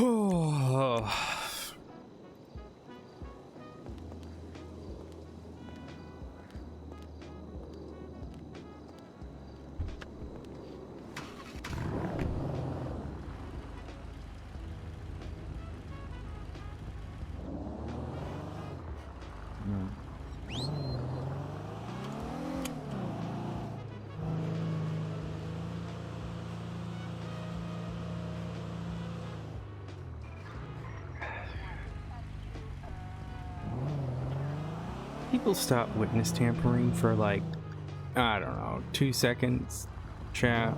Oh. People stop witness tampering for like, I don't know, 2 seconds, chat.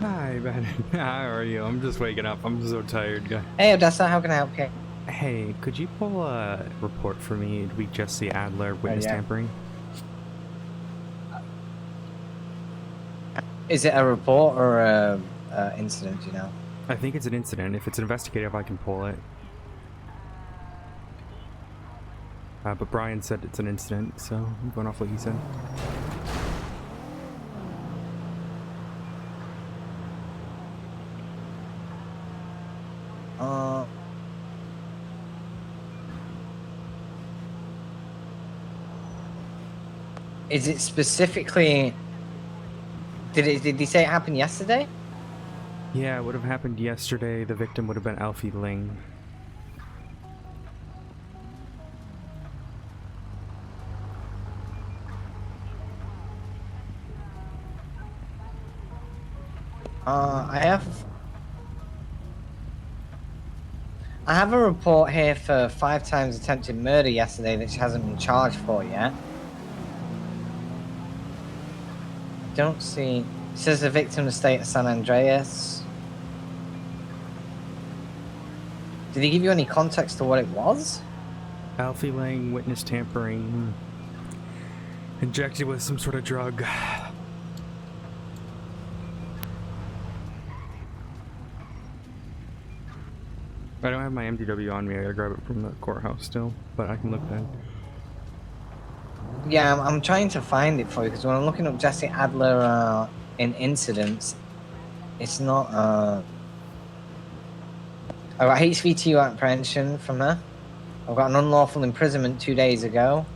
Hi, Ben. How are you? I'm just waking up. I'm so tired, guy. Hey, Odessa, how can I help you? Hey, could you pull a report for me? We just see Adler witness tampering. Is it a report or a incident, you know? I think it's an incident. If it's investigative, I can pull it. But Brian said it's an incident, so I'm going off what he said. Is it specifically... Did he say it happened yesterday? Yeah, it would have happened yesterday. The victim would have been Alfie Ling. I have a report here for 5 times attempted murder yesterday that she hasn't been charged for yet. I don't see... It says the victim the state of San Andreas. Did he give you any context to what it was? Alfie Ling, witness tampering, injected with some sort of drug. I don't have my MDW on me. I gotta grab it from the courthouse still, but I can look then. Yeah, I'm trying to find it for you because when I'm looking up Jesse Adler in incidents, it's not. I got HVTU apprehension from her. I've got an unlawful imprisonment 2 days ago.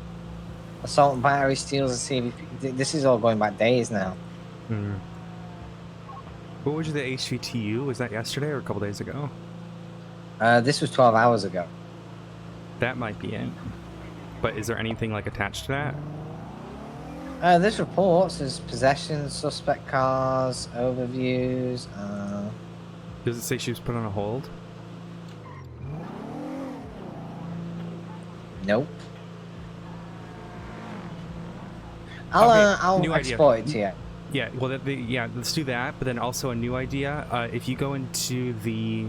Assault and battery, steals a CVP. This is all going back days now. What was the HVTU? Was that yesterday or a couple days ago? This was 12 hours ago. That might be it. But is there anything like attached to that? There's reports. There's possessions, suspect cars, overviews. Does it say she was put on a hold? Nope. I'll export it to you. Yeah, well, yeah, let's do that. But then also a new idea. If you go into the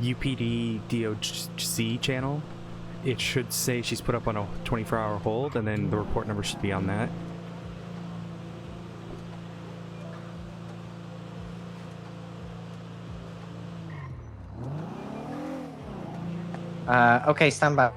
UPD DOC channel, it should say she's put up on a 24-hour hold, and then the report number should be on that. Okay, stand by.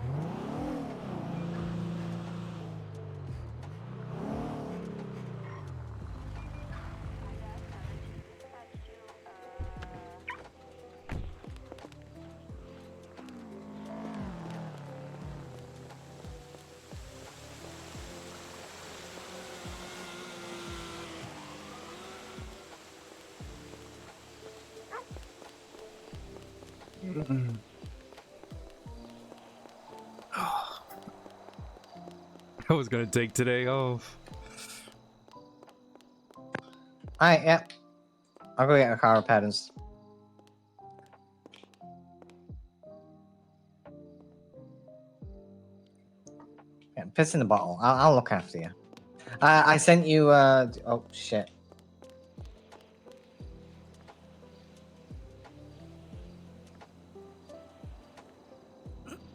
I was gonna take today off. Alright, yeah. I'll go get a car repaired and yeah, piss in the bottle. I'll look after you. I sent you, oh, shit.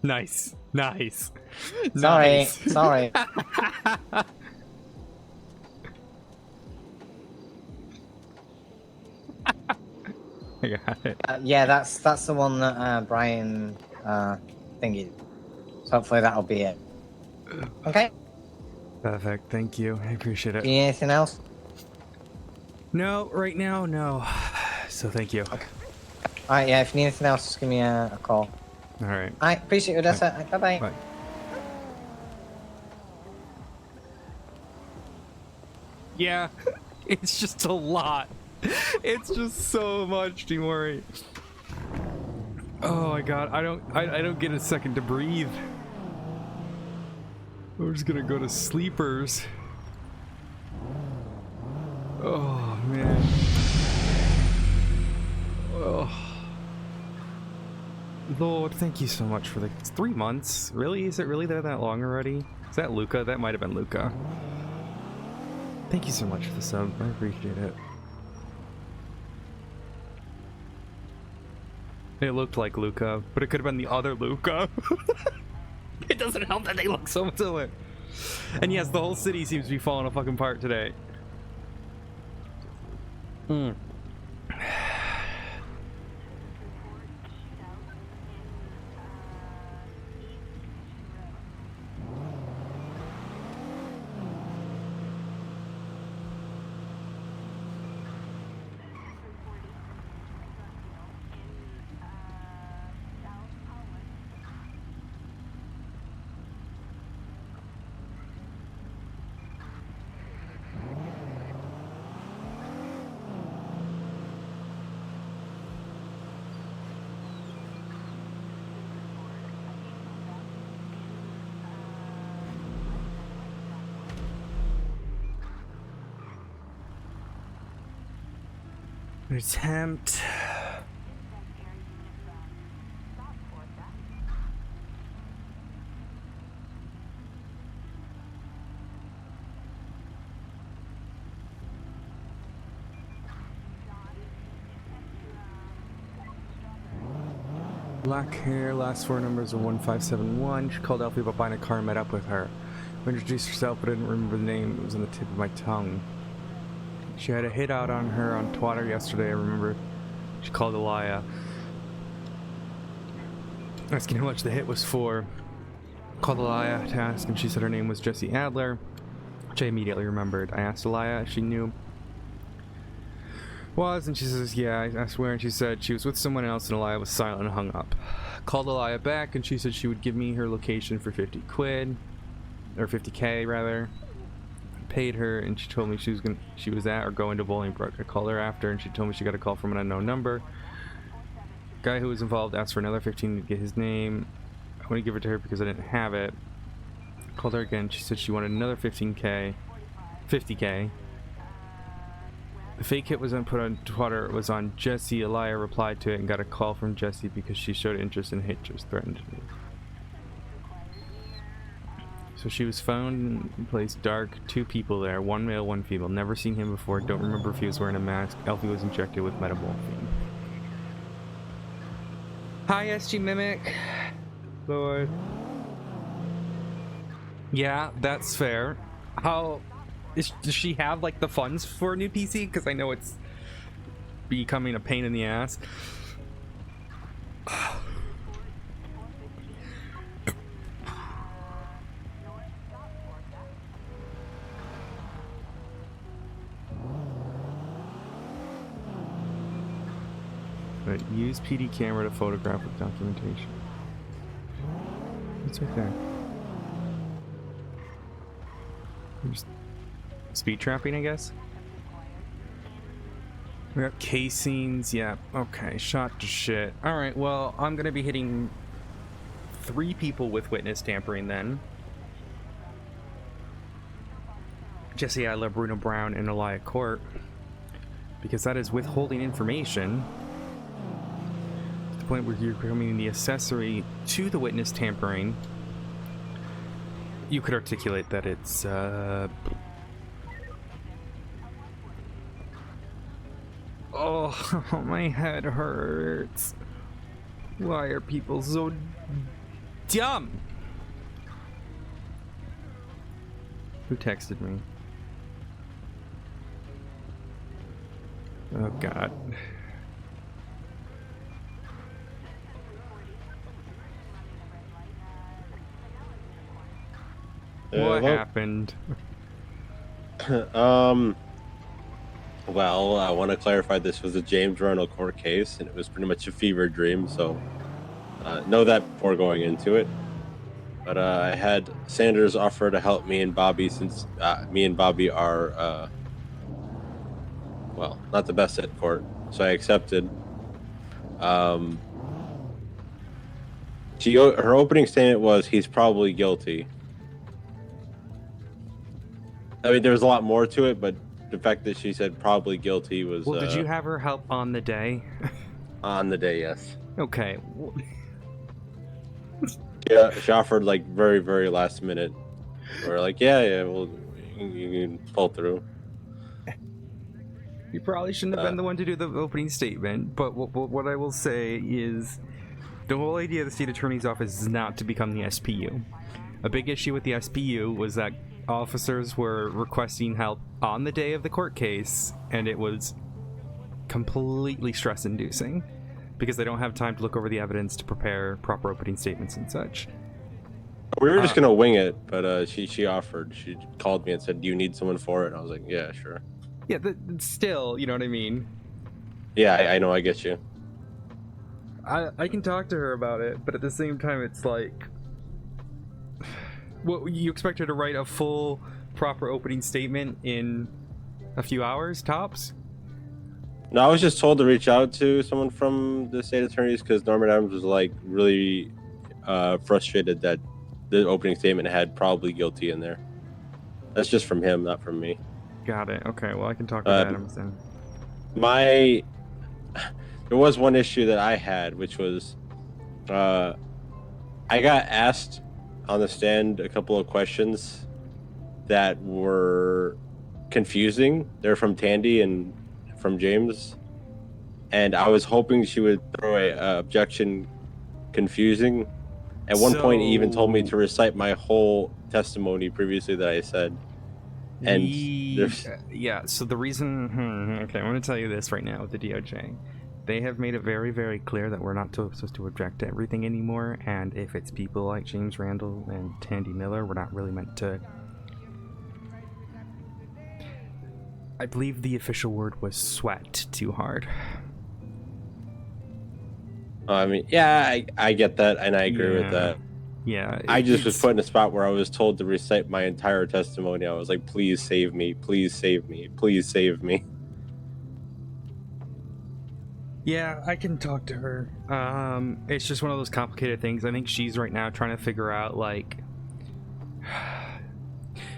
Nice. Nice. Sorry, Nice. sorry. I got it. Yeah, that's the one that Brian thingy. So hopefully that'll be it. Okay. Perfect. Thank you. I appreciate Do you it. need anything else? No, right now, no. So thank you. Okay. All right. Yeah. If you need anything else, just give me a call. All right. All right. Appreciate you, Odessa. Bye bye. Bye. Yeah, it's just a lot. It's just so much, Timori. Oh my god, I don't get a second to breathe. We're just gonna go to sleepers. Oh man. Oh. Lord, thank you so much for the 3 months. Really? Is it really that long already? Is that Luca? That might have been Luca. Thank you so much for the sub. I appreciate it. It looked like Luca, but it could have been the other Luca. It doesn't help that they look so similar. And yes, the whole city seems to be falling fucking apart today. Attempt. Black hair, last 4 numbers are 1571. She called Elfie about buying a car and met up with her. We introduced herself, but I didn't remember the name. It was on the tip of my tongue. She had a hit out on her on Twitter yesterday, I remember. She called Elia, asking how much the hit was for. Called Elia to ask, and she said her name was Jessie Adler, which I immediately remembered. I asked Elia if she knew was, and she says, yeah, I asked where, and she said she was with someone else, and Elia was silent and hung up. Called Elia back, and she said she would give me her location for 50 quid, or 50k rather. Paid her, and she told me she was at or going to Bolingbrook. I called her after, and she told me she got a call from an unknown number. Guy who was involved asked for another 15 to get his name. I want to give it to her because I didn't have it. Called her again. She said she wanted another 50k. The fake hit was put on Twitter. It was on Jessie. Elia replied to it and got a call from Jessie because she showed interest in hit, just threatened me. So she was found in a place dark, 2 people there, 1 male, 1 female. Never seen him before, don't remember if he was wearing a mask. Elfie was injected with metamorphine. Hi, SG Mimic. Lord. Yeah, that's fair. Does she have like the funds for a new PC? Because I know it's becoming a pain in the ass. But use PD camera to photograph with documentation. It's right there. Just speed trapping, I guess. We got casings. Yeah. Okay. Shot to shit. All right. Well, I'm gonna be hitting 3 people with witness tampering then. Jesse Adler, Bruno Brown, and Elia Court, because that is withholding information to the point where you're becoming the accessory to the witness tampering. You could articulate that it's oh, my head hurts. Why are people so dumb? Who texted me? Oh god. What happened? Well, I want to clarify this was a James Ronald court case, and it was pretty much a fever dream, so know that before going into it. But I had Sanders offer to help me and Bobby since me and Bobby are, well, not the best at court, so I accepted. Her opening statement was, he's probably guilty. I mean, there was a lot more to it, but the fact that she said probably guilty was... Well, did you have her help on the day? On the day, yes. Okay. Yeah, she offered like very, very last minute. We're like, yeah, well, you can pull through. You probably shouldn't have been the one to do the opening statement, but what I will say is the whole idea of the state attorney's office is not to become the SPU. A big issue with the SPU was that officers were requesting help on the day of the court case, and it was completely stress-inducing because they don't have time to look over the evidence to prepare proper opening statements and such. We were just gonna wing it, but she offered. She called me and said, "Do you need someone for it?" And I was like, "Yeah, sure." Yeah, still, you know what I mean? Yeah, I know, I get you. I can talk to her about it, but at the same time, it's like, what, you expect her to write a full, proper opening statement in a few hours, tops? No, I was just told to reach out to someone from the state attorneys because Norman Adams was like really frustrated that the opening statement had probably guilty in there. That's just from him, not from me. Got it. Okay, well, I can talk to Adams then. There was one issue that I had, which was I got asked on the stand a couple of questions that were confusing. They're from Tandy and from James, and I was hoping she would throw a objection confusing. At one point, he even told me to recite my whole testimony previously that I said. And yeah, so the reason, okay, I'm going to tell you this right now with the DOJ. They have made it very, very clear that we're not supposed to object to everything anymore, and if it's people like James Randall and Tandy Miller, we're not really meant to... I believe the official word was sweat too hard. I mean, yeah, I get that, and I agree with that. Yeah. I just was put in a spot where I was told to recite my entire testimony. I was like, please save me, please save me, please save me. Yeah, I can talk to her. It's just one of those complicated things. I think she's right now trying to figure out, like...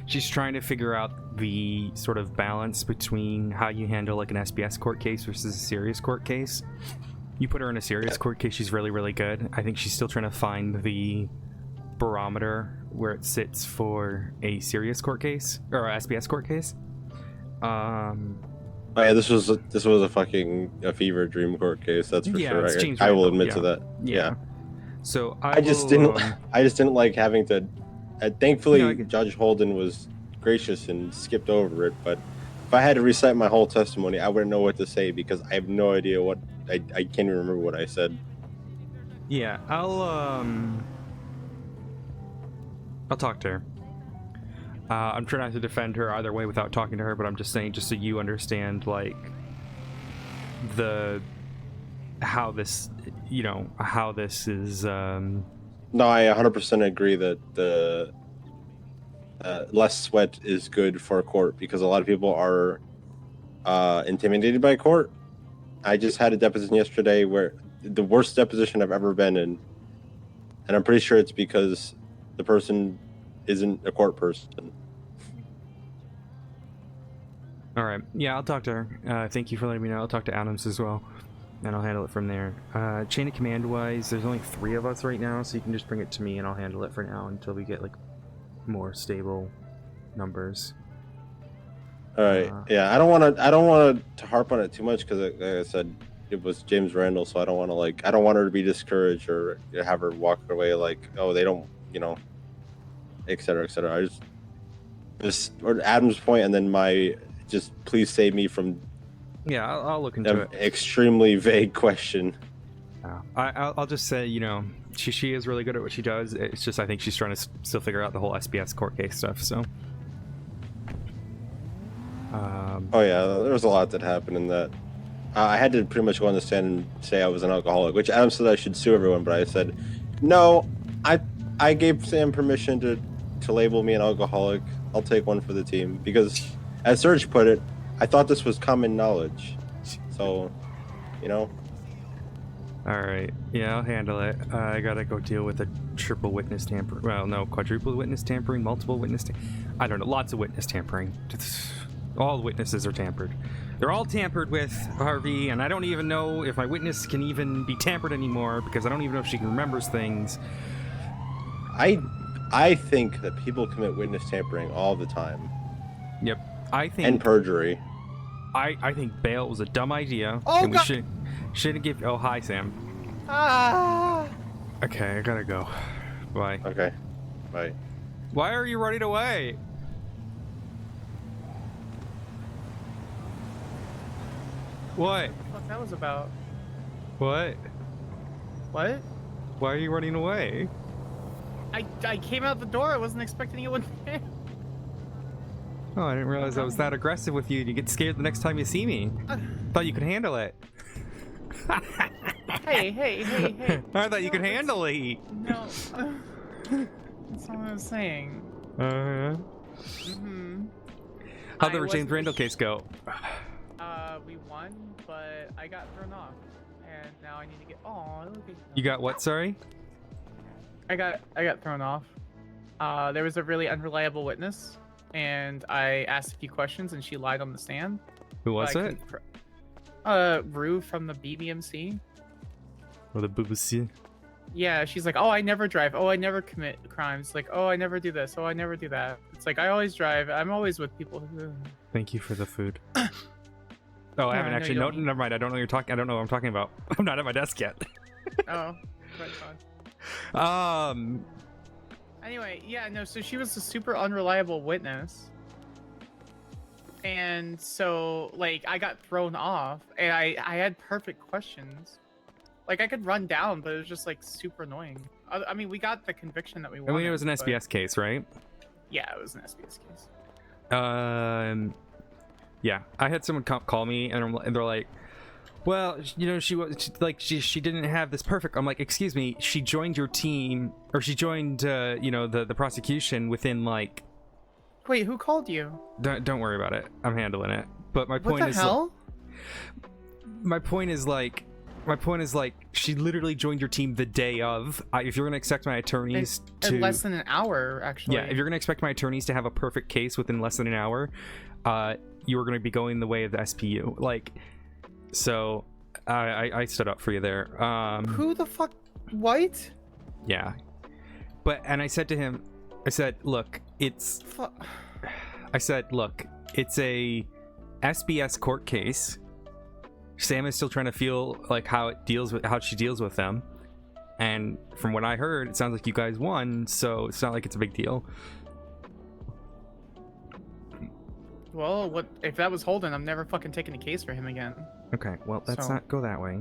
she's trying to figure out the sort of balance between how you handle, like, an SBS court case versus a serious court case. You put her in a serious court case, she's really, really good. I think she's still trying to find the barometer where it sits for a serious court case, or a SBS court case. Oh yeah, this was a fucking fever dream court case. That's for sure. I will admit to that. Yeah. So I just didn't like having to. Thankfully, Judge Holden was gracious and skipped over it. But if I had to recite my whole testimony, I wouldn't know what to say because I have no idea what I can't even remember what I said. Yeah, I'll talk to her. I'm trying not to defend her either way without talking to her, but I'm just saying, just so you understand, like, how this is. No, I 100% agree that the less sweat is good for court because a lot of people are intimidated by court, I just had a deposition yesterday where the worst deposition I've ever been in, and I'm pretty sure it's because the person isn't a court person. All right. Yeah, I'll talk to her. Thank you for letting me know. I'll talk to Adams as well, and I'll handle it from there. Chain of command wise, there's only 3 of us right now, so you can just bring it to me, and I'll handle it for now until we get like more stable numbers. All right. Yeah, I don't want to harp on it too much because, like I said, it was James Randall, so I don't want to I don't want her to be discouraged or have her walk away like, oh, they don't, et cetera, et cetera. I just or Adam's point, and then just please save me from. Yeah, I'll look into it. Extremely vague question. I'll just say, she is really good at what she does. It's just I think she's trying to still figure out the whole SBS court case stuff. So. Oh yeah, there was a lot that happened in that. I had to pretty much go on the stand and say I was an alcoholic, which Adam said I should sue everyone, but I said, no, I gave Sam permission to label me an alcoholic. I'll take one for the team because, as Serge put it, I thought this was common knowledge. So, All right, yeah, I'll handle it. I gotta go deal with a triple witness tampering. Well, no, quadruple witness tampering, multiple witness. I don't know, lots of witness tampering. All witnesses are tampered. They're all tampered with, Harvey, and I don't even know if my witness can even be tampered anymore because I don't even know if she remembers things. I think that people commit witness tampering all the time. Yep, I think. And perjury. I think bail was a dumb idea. Oh, and we shouldn't give. Oh, hi, Sam. Ah. Okay, I gotta go. Bye. Okay, bye. Why are you running away? What? What that was about? What? What? Why are you running away? I came out the door. I wasn't expecting anyone there. Oh, I didn't realize I was that aggressive with you. You get scared the next time you see me. Thought you could handle it. Hey. I thought you could handle it. No. That's not what I was saying. How'd the James Randall case go? We won, but I got thrown off. And now I need to get... Oh, look at you. You got what, sorry? I got thrown off. There was a really unreliable witness, and I asked a few questions, and she lied on the stand. Who was it? Rue from the BBMC. Or the BBC? Yeah, she's like, oh, I never drive. Oh, I never commit crimes. Like, oh, I never do this. Oh, I never do that. It's like, I always drive. I'm always with people who... Thank you for the food. Oh, I haven't actually. No, never mind. I don't know what you're talking. I don't know what I'm talking about. I'm not at my desk yet. Oh, that's fine. Um. Anyway, yeah, no. So she was a super unreliable witness, and so like I got thrown off, and I had perfect questions. Like I could run down, but it was just like super annoying. I mean, we got the conviction that we wanted. I mean, it was an SBS case, right? Yeah, it was an SBS case. Yeah, I had someone call me and they're like, well, she didn't have this perfect. I'm like, excuse me, she joined your team, or she joined the prosecution within like. Wait, who called you? Don't worry about it. I'm handling it. But my point is, hell? My point is like, she literally joined your team the day of. If you're gonna expect my attorneys in less than an hour, actually. Yeah, if you're gonna expect my attorneys to have a perfect case within less than an hour, you were gonna be going the way of the SPU. Like, so I stood up for you there. Who the fuck? What? Yeah, and I said to him, I said, look, it's a SBS court case. Sam is still trying to feel like how she deals with them, and from what I heard, it sounds like you guys won, so it's not like it's a big deal. Well, what if that was Holden? I'm never fucking taking a case for him again. Okay, well, let's not go that way.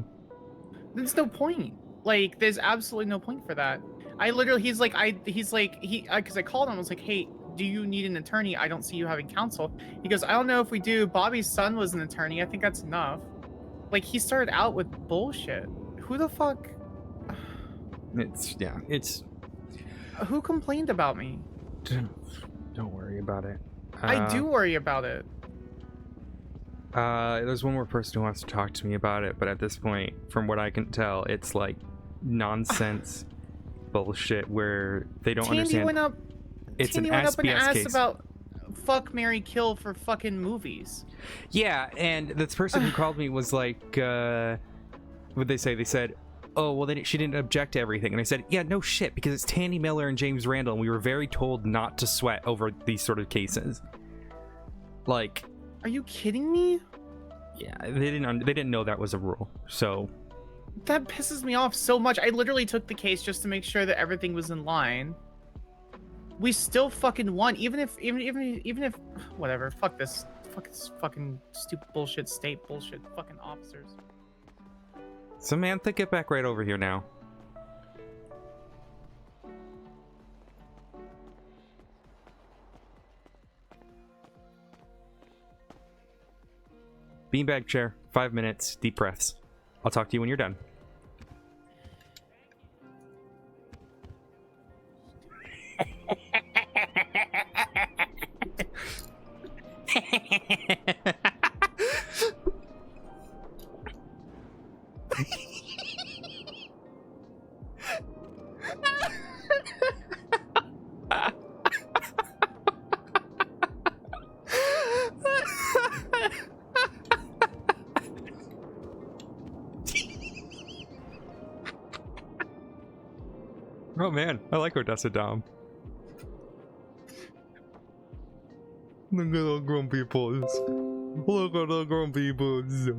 There's no point. Like, there's absolutely no point for that. Because I called him. I was like, hey, do you need an attorney? I don't see you having counsel. He goes, I don't know if we do. Bobby's son was an attorney. I think that's enough. Like, he started out with bullshit. Who the fuck? It's. Who complained about me? Don't worry about it. I do worry about it. There's one more person who wants to talk to me about it, but at this point, from what I can tell, it's like nonsense bullshit where they don't understand. It's an Tandy went up and SBS asked case. about fuck, marry, kill for fucking movies. Yeah, and this person who called me was like, what'd they say? They said, oh, well, she didn't object to everything. And I said, yeah, no shit, because it's Tandy Miller and James Randall, and we were very told not to sweat over these sort of cases. Like... Are you kidding me? Yeah, they didn't know that was a rule, so... That pisses me off so much. I literally took the case just to make sure that everything was in line. We still fucking won, even if whatever. Fuck this fucking stupid bullshit state bullshit fucking officers. Samantha, get back right over here now. Beanbag chair, 5 minutes, deep breaths. I'll talk to you when you're done. Oh man, I like Odessa Dom. Look at the grumpy boys. Look at the grumpy boys.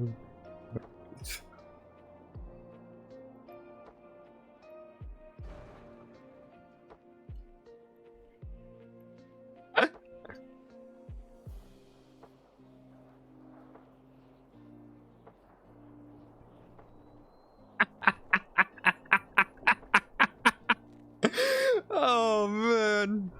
Oh man.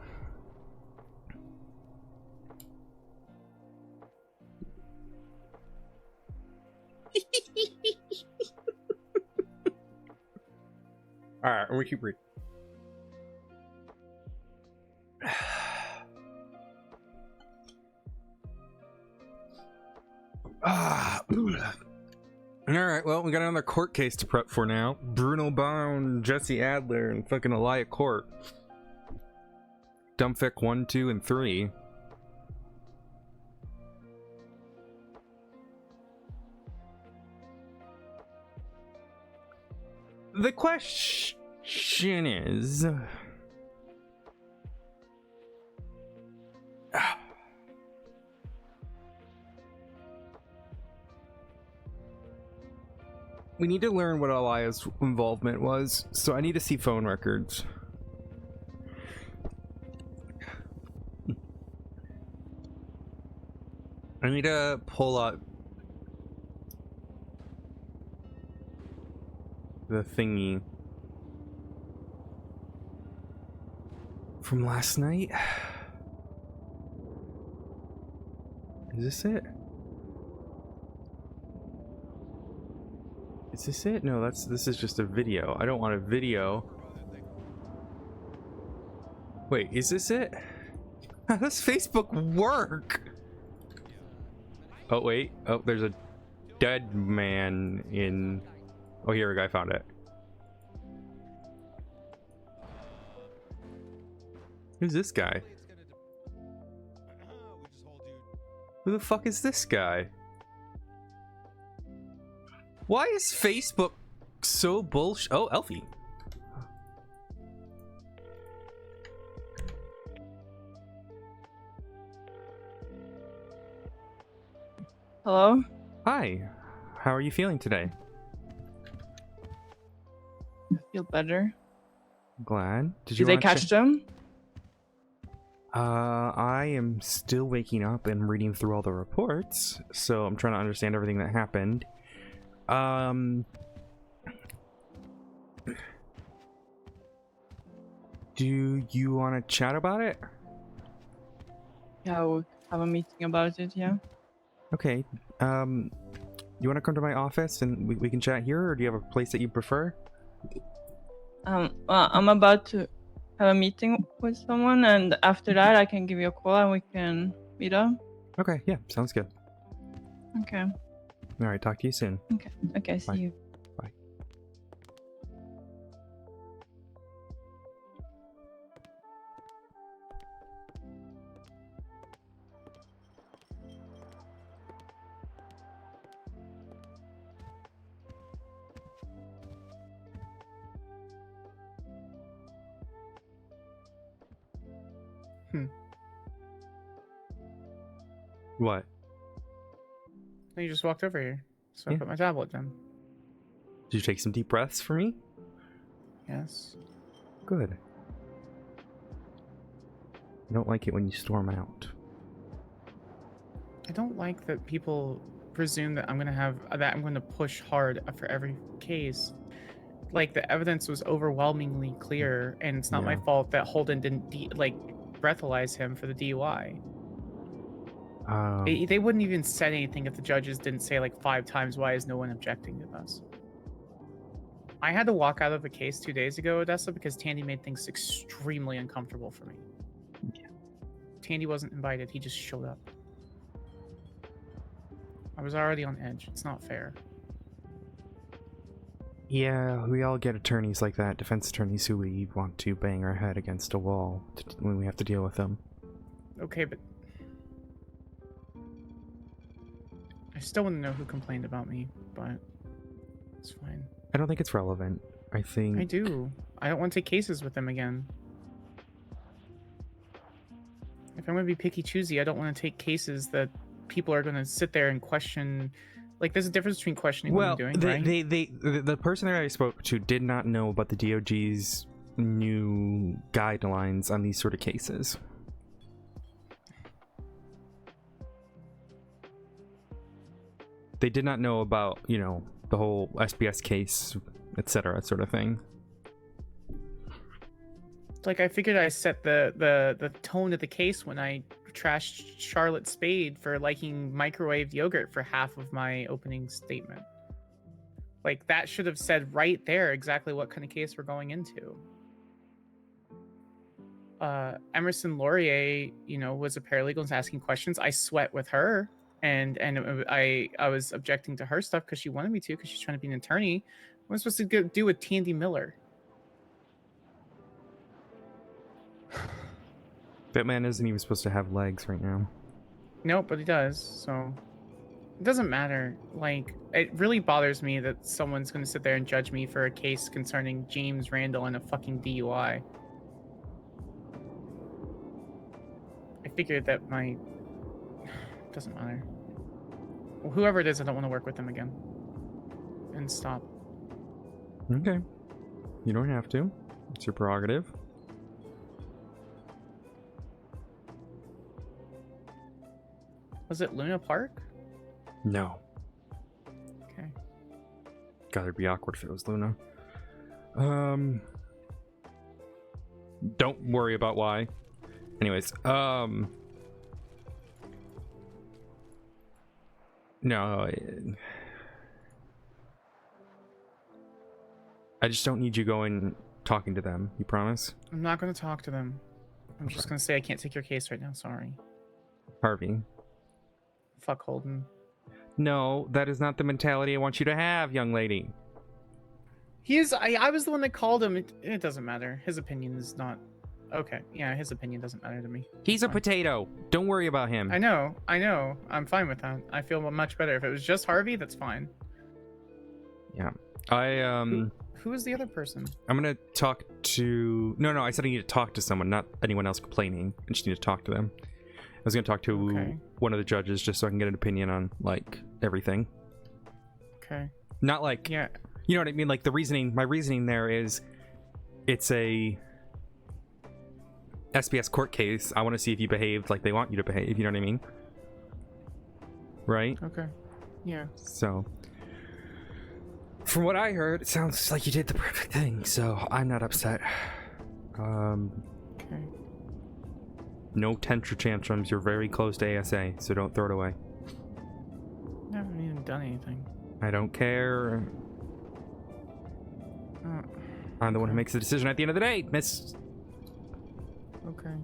All right, we keep reading. All right, well, we got another court case to prep for now. Bruno Baum, Jesse Adler, and fucking Elia Court. Dumbfic 1, 2, and 3. The question is... We need to learn what Elia's involvement was, so I need to see phone records. I need to pull up the thingy from last night. Is this it? Is this it? No, this is just a video. I don't want a video. Wait, is this it? How does Facebook work? Oh wait, oh there's a dead man in... Oh here, a guy found it. Who's this guy? Who the fuck is this guy? Why is Facebook so bullshit? Oh, Elfie. Hello? Hi. How are you feeling today? I feel better. Glad. Did they catch them? I am still waking up and reading through all the reports, so I'm trying to understand everything that happened. Do you want to chat about it? Yeah, we'll have a meeting about it, yeah. Okay. You want to come to my office and we can chat here, or do you have a place that you prefer? Well, I'm about to have a meeting with someone, and after that I can give you a call and we can meet up. Okay, yeah, sounds good. Okay. All right, talk to you soon. Okay. Okay. See Bye. you. Bye. What? No, you just walked over here, so I Yeah. put my tablet down. Did you take some deep breaths for me? Yes. Good. I don't like it when you storm out. I don't like that people presume that I'm going to push hard for every case. Like, the evidence was overwhelmingly clear, and it's not my Yeah. fault that Holden didn't breathalyze him for the DUI. They wouldn't even said anything if the judges didn't say like 5 times, why is no one objecting to this? I had to walk out of a case 2 days ago, Odessa, because Tandy made things extremely uncomfortable for me. Yeah. Tandy wasn't invited, he just showed up. I was already on edge. It's not fair. Yeah, we all get attorneys like that, defense attorneys who we want to bang our head against a wall when we have to deal with them. Okay, but I still want to know who complained about me, but it's fine. I don't think it's relevant. I think... I do. I don't want to take cases with them again. If I'm going to be picky choosy, I don't want to take cases that people are going to sit there and question. Like, there's a difference between questioning what I'm doing, right? The person that I spoke to did not know about the DOG's new guidelines on these sort of cases. They did not know about, you know, the whole SBS case, etc. sort of thing. Like, I figured I set the tone of the case when I trashed Charlotte Spade for liking microwaved yogurt for half of my opening statement. Like, that should have said right there exactly what kind of case we're going into. Emerson Laurier, you know, was a paralegal and was asking questions. I sweat with her, and I was objecting to her stuff because she wanted me to, because she's trying to be an attorney. What am I supposed to do with Tandy Miller? That man isn't even supposed to have legs right now. Nope, but he does, so it doesn't matter. Like, it really bothers me that someone's going to sit there and judge me for a case concerning James Randall and a fucking DUI. I figured that doesn't matter. Well, whoever it is, I don't want to work with them again. And stop. Okay. You don't have to. It's your prerogative. Was it Luna Park? No. Okay. God, it'd be awkward if it was Luna. Don't worry about why. Anyways, no. I just don't need you going talking to them. You promise? I'm not going to talk to them. I'm just going to say I can't take your case right now. Sorry. Harvey. Fuck Holden. No, that is not the mentality I want you to have, young lady. I was the one that called him. It doesn't matter. His opinion is not... Okay, yeah, his opinion doesn't matter to me. He's a Fine. Potato. Don't worry about him. I know. I'm fine with that. I feel much better. If it was just Harvey, that's fine. Yeah. Who was the other person? I'm gonna talk to... No, I said I need to talk to someone, not anyone else complaining. I just need to talk to them. I was gonna talk to one of the judges just so I can get an opinion on, like, everything. Okay. Not like... Yeah. You know what I mean? Like, my reasoning there is... It's a... SBS court case. I want to see if you behaved like they want you to behave, you know what I mean? Right? Okay. Yeah. So... From what I heard, it sounds like you did the perfect thing, so I'm not upset. Okay. No tantrum tantrums. You're very close to ASA, so don't throw it away. I haven't even done anything. I don't care. I'm the one who makes the decision at the end of the day, Miss Okay.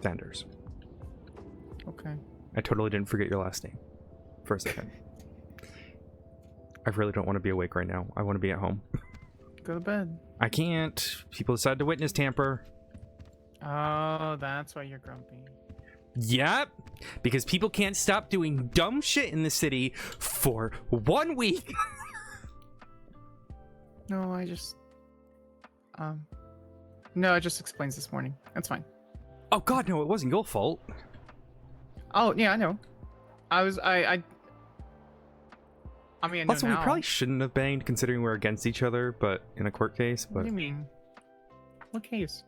Sanders. Okay. I totally didn't forget your last name. for a second. I really don't want to be awake right now. I want to be at home. Go to bed. I can't. People decided to witness tamper. Oh, that's why you're grumpy. Yep. Because people can't stop doing dumb shit in the city for 1 week. No, no, it just explains this morning. That's fine. Oh god, no, it wasn't your fault. Oh, yeah, I know. I mean, I know Also, we now. probably shouldn't have banged considering we're against each other, but in a court case, What but... do you mean? What case?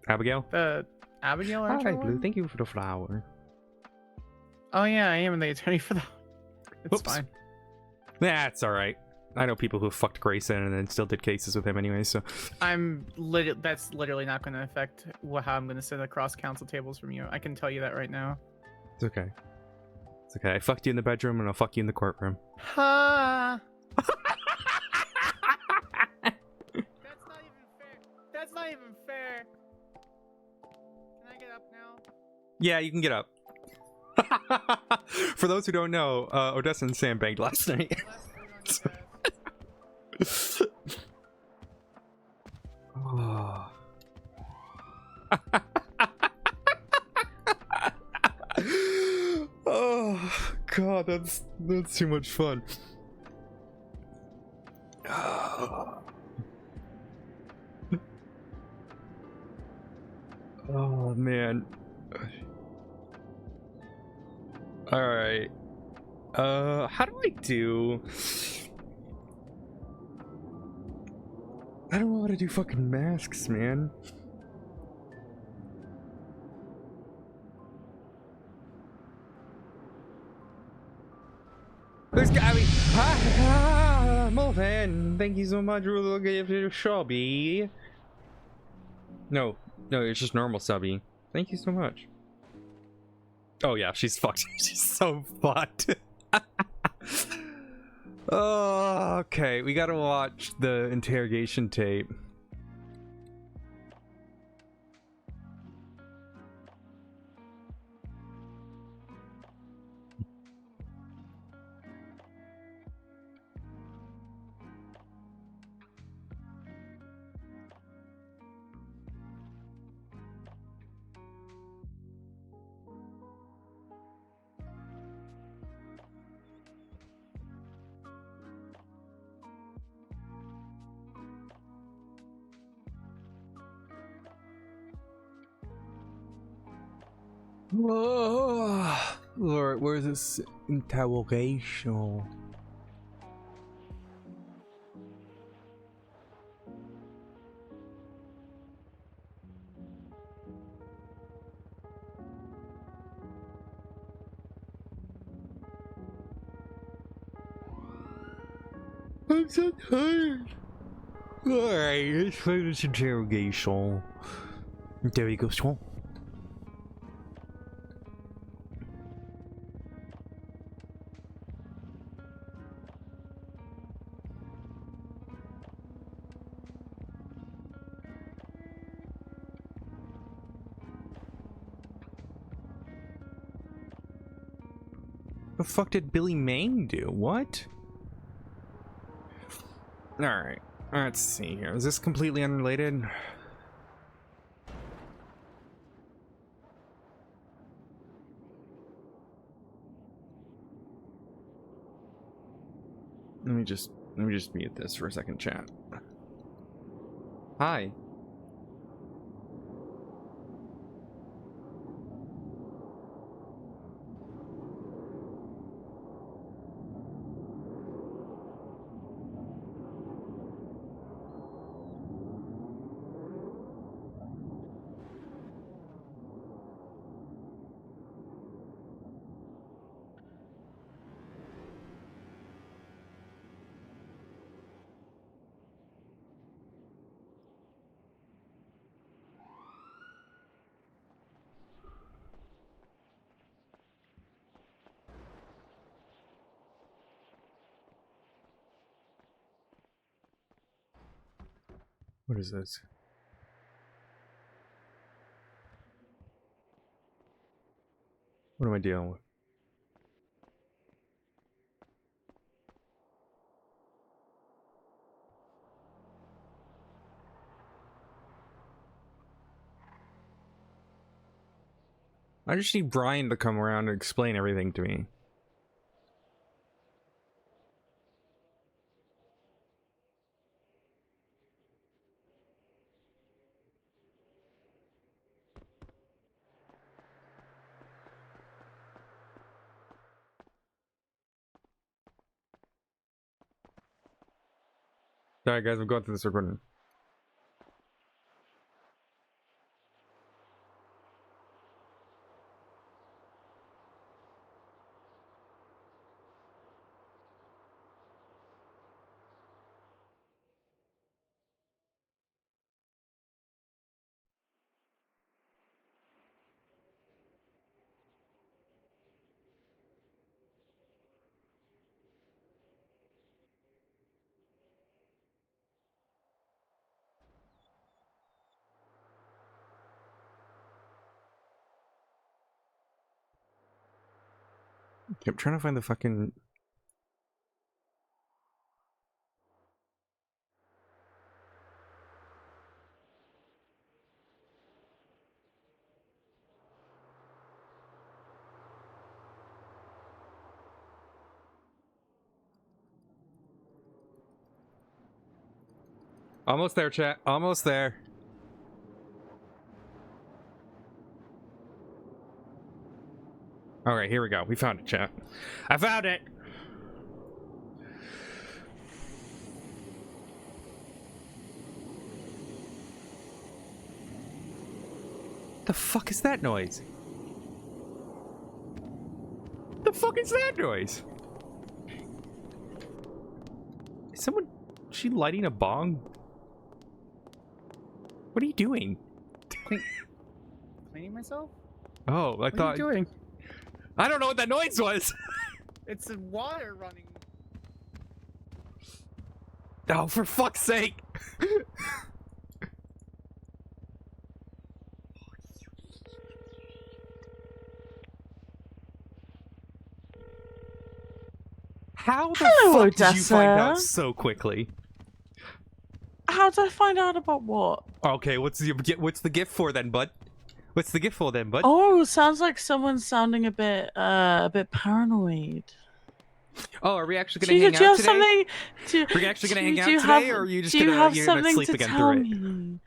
Abigail? The Abigail Hi, Archer Blue. one? Thank you for the flower. Oh, yeah, I am the attorney for that. It's Oops. fine. That's alright. I know people who fucked Grayson and then still did cases with him anyway, so... That's literally not going to affect how I'm going to sit across council tables from you. I can tell you that right now. It's okay. It's okay. I fucked you in the bedroom and I'll fuck you in the courtroom. Ha! That's not even fair. That's not even fair. Can I get up now? Yeah, you can get up. For those who don't know, Odessa and Sam banged last night. Oh. Oh god, that's too much fun. Oh man. All right. How do I do? I don't know how to do fucking masks, man. There's got me. Molfan, thank you so much for the gift to Shelby. No, it's just normal subby. Thank you so much. Oh yeah, she's fucked. She's so fucked. Oh, okay, we gotta watch the interrogation tape. Oh, Lord, where's this interrogation? I'm so tired. Alright, let's play this interrogation. Interrogation. The fuck did Billy Mang do? What? Alright, let's see here. Is this completely unrelated? Let me just mute this for a second, chat. Hi. What is this? What am I dealing with? I just need Brian to come around and explain everything to me. Sorry guys, I'm going through this recording. I'm trying to find the fucking... Almost there, chat. Almost there. Alright, here we go. We found it, chat. I found it! The fuck is that noise? The fuck is that noise? Is someone... Is she lighting a bong? What are you doing? Cleaning myself? Oh, I What thought... are you doing? I don't know what that noise was! It's the water running. Oh, for fuck's sake! How the Hello, fuck did you find out Odessa. so quickly? How did I find out about what? Okay, what's the gift for then, bud? What's the gift for then, bud? Oh, sounds like someone's sounding a bit paranoid. Oh, are we actually Do gonna you, hang do you out have today? something? Are you actually gonna hang out do you today, have- or are you just do you gonna have you're gonna something sleep to again tell through it? me?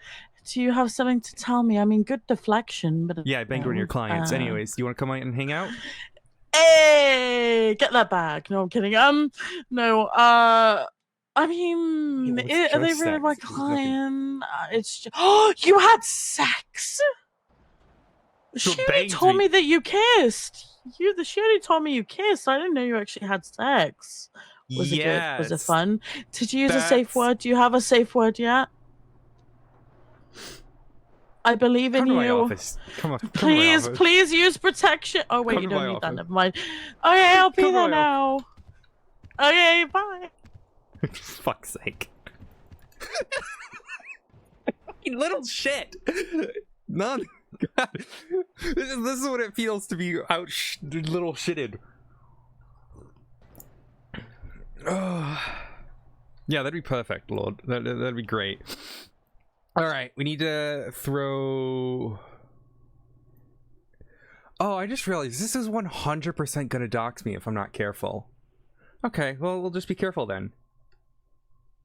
Do you have something to tell me? I mean, good deflection, but Yeah, I banged one of your clients. Anyways, do you want to come out and hang out? Hey, get that back. No, I'm kidding. No. I mean, Yeah, are they what's really that? my It's fucking- client? It's just... Oh, you had sex? So She already banged told me. me that you kissed. She already told me you kissed. I didn't know you actually had sex. Was it good? Was it Yes. fun? Did you use a safe That's- word? Do you have a safe word yet? I believe in Come to my you. office. Come to my office. Please use protection. Oh wait, Come you to my don't need that. office. Never mind. Okay, I'll be Come to there my now. Okay, bye. Fuck's sake. Fucking little shit. None. God. This is what it feels to be little shitted. Oh. Yeah, that'd be perfect, Lord. That'd be great. Alright, we need to throw... Oh, I just realized this is 100% gonna dox me if I'm not careful. Okay, well, we'll just be careful then.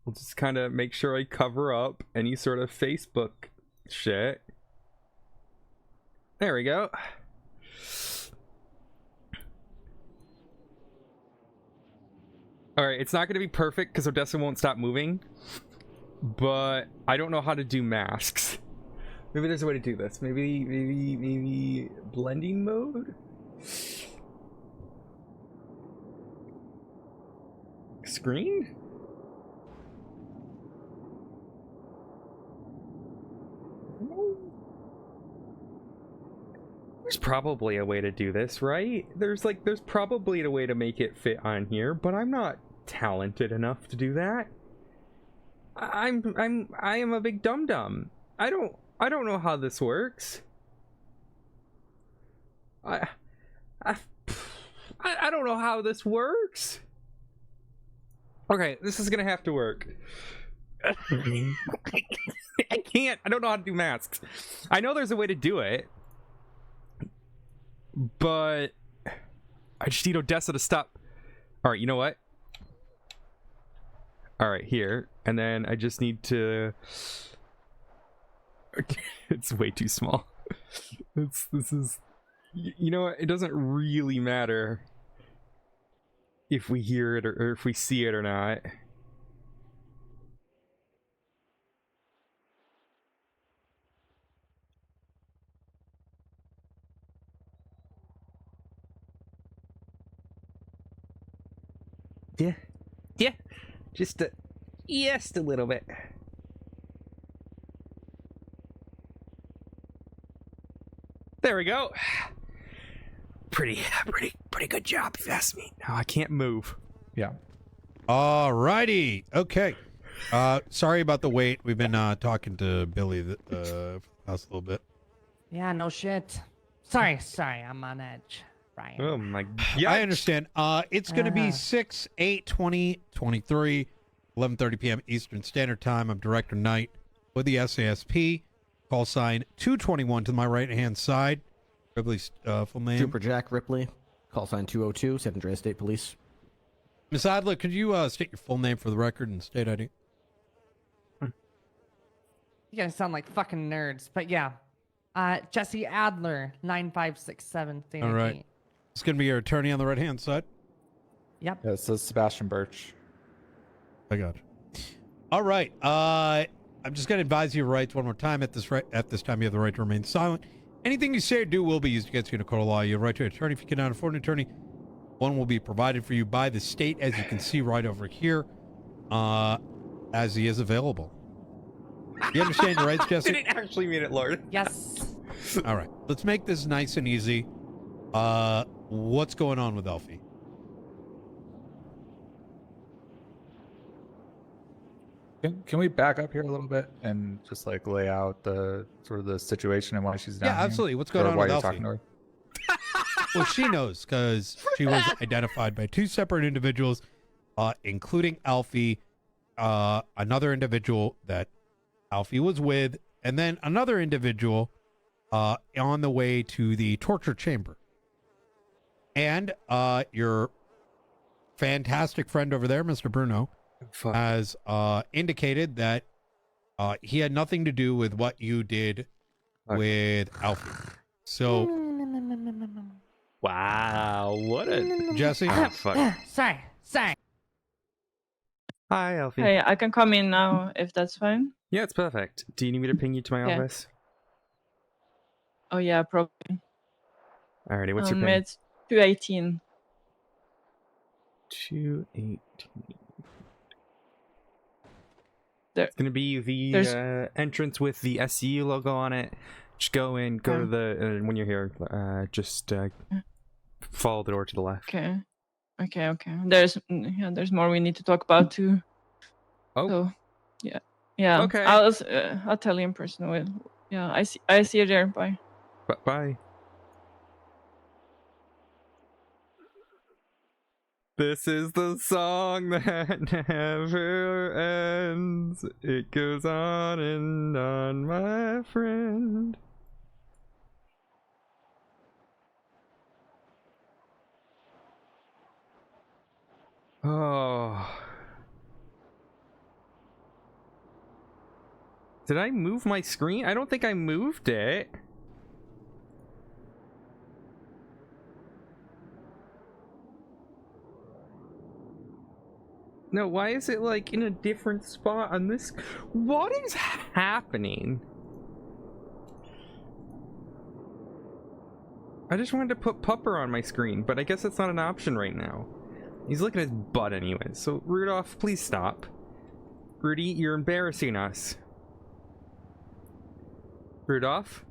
We'll just kind of make sure I cover up any sort of Facebook shit. There we go. Alright, it's not going to be perfect because Odessa won't stop moving. But I don't know how to do masks. Maybe there's a way to do this. Maybe blending mode? Screen? There's probably a way to do this, right? There's probably a way to make it fit on here, but I'm not talented enough to do that. I am a big dum-dum. I don't know how this works. I don't know how this works. Okay, this is gonna have to work. I can't. I don't know how to do masks. I know there's a way to do it. but I just need Odessa to stop. All right, you know what? All right, here, and then I just need to. It's way too small. This is. You know what? It doesn't really matter if we hear it or if we see it or not. Yeah, just a little bit. There we go. Pretty good job, if you ask me. Now I can't move. Yeah. All righty. Okay. Sorry about the wait. We've been talking to Billy for the past little bit. Yeah, no shit. Sorry, I'm on edge, Brian. Oh my god. I understand. It's going to be 6/8/2023, 11:30 p.m. Eastern Standard Time. I'm Director Knight with the SASP. Call sign 221 to my right-hand side. Ripley's full name. Trooper Jack Ripley. Call sign 202, San Andreas State Police. Miss Adler, could you state your full name for the record and state ID? You guys sound like fucking nerds, but yeah. Jesse Adler, 9567. All right. It's going to be your attorney on the right-hand side. Yep. Yeah, it says Sebastian Birch. I got it. All right. I'm just going to advise you your rights one more time. At this time, you have the right to remain silent. Anything you say or do will be used against you in a court of law. You have a right to an attorney. If you cannot afford an attorney, one will be provided for you by the state, as you can see right over here, as he is available. You understand your rights, Jesse? Did it actually mean it, Lord? Yes. All right. Let's make this nice and easy. What's going on with Elfie? Can we back up here a little bit and just like lay out the sort of the situation and why she's down Yeah, here? absolutely. What's going Or on why with you're Elfie? talking to her? Well, she knows because she was identified by two separate individuals, including Alfie, another individual that Alfie was with, and then another individual on the way to the torture chamber. And your fantastic friend over there, Mr. Bruno, has indicated that he had nothing to do with what you did with Alfie. So, Wow, what a Jesse, fuck. Sorry. Hi, Elfie. Hey, I can come in now if that's fine. Yeah, it's perfect. Do you need me to ping you to my Yeah. office? Oh yeah, probably. Alrighty, what's your ping? It's 218. 218. There- It's gonna be the entrance with the SCU logo on it. Just go in, go to the when you're here. Just follow the door to the left. Okay. There's more we need to talk about too. Oh. So, yeah. Okay. I'll tell you in person. Yeah, I see you there. Bye. Bye. This is the song that never ends. It goes on and on, my friend. Oh. Did I move my screen? I don't think I moved it. No, why is it like in a different spot on this? What is happening? I just wanted to put Pupper on my screen, but I guess that's not an option right now. He's looking at his butt anyway. So Rudolph, please stop. Rudy, you're embarrassing us. Rudolph?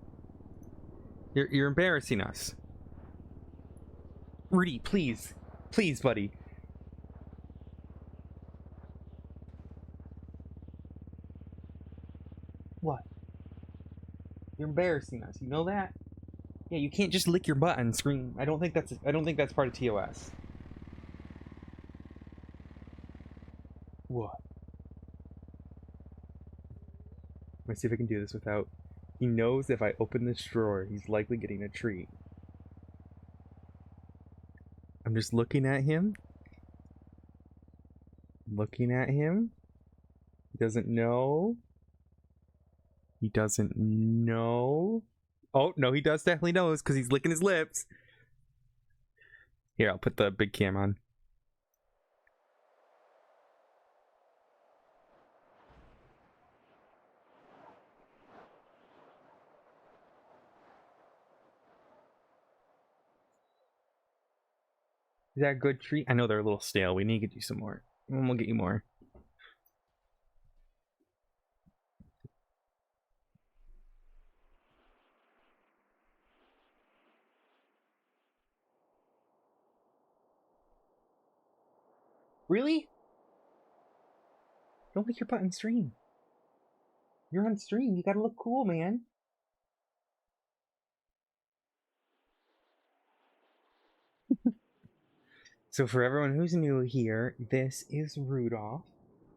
You're embarrassing us. Rudy, please. Please, buddy. What? You're embarrassing us. You know that? Yeah, you can't just lick your butt and scream. I don't think that's part of TOS. What? Let me see if I can do this without... He knows if I open this drawer, he's likely getting a treat. I'm just looking at him. Looking at him. He doesn't know. He doesn't know. Oh, no, he does definitely knows because he's licking his lips. Here, I'll put the big cam on. Is that a good treat? I know they're a little stale. We need to get you some more. And we'll get you more. Really? Don't make your butt on stream. You're on stream. You gotta look cool, man. So for everyone who's new here, this is Rudolph,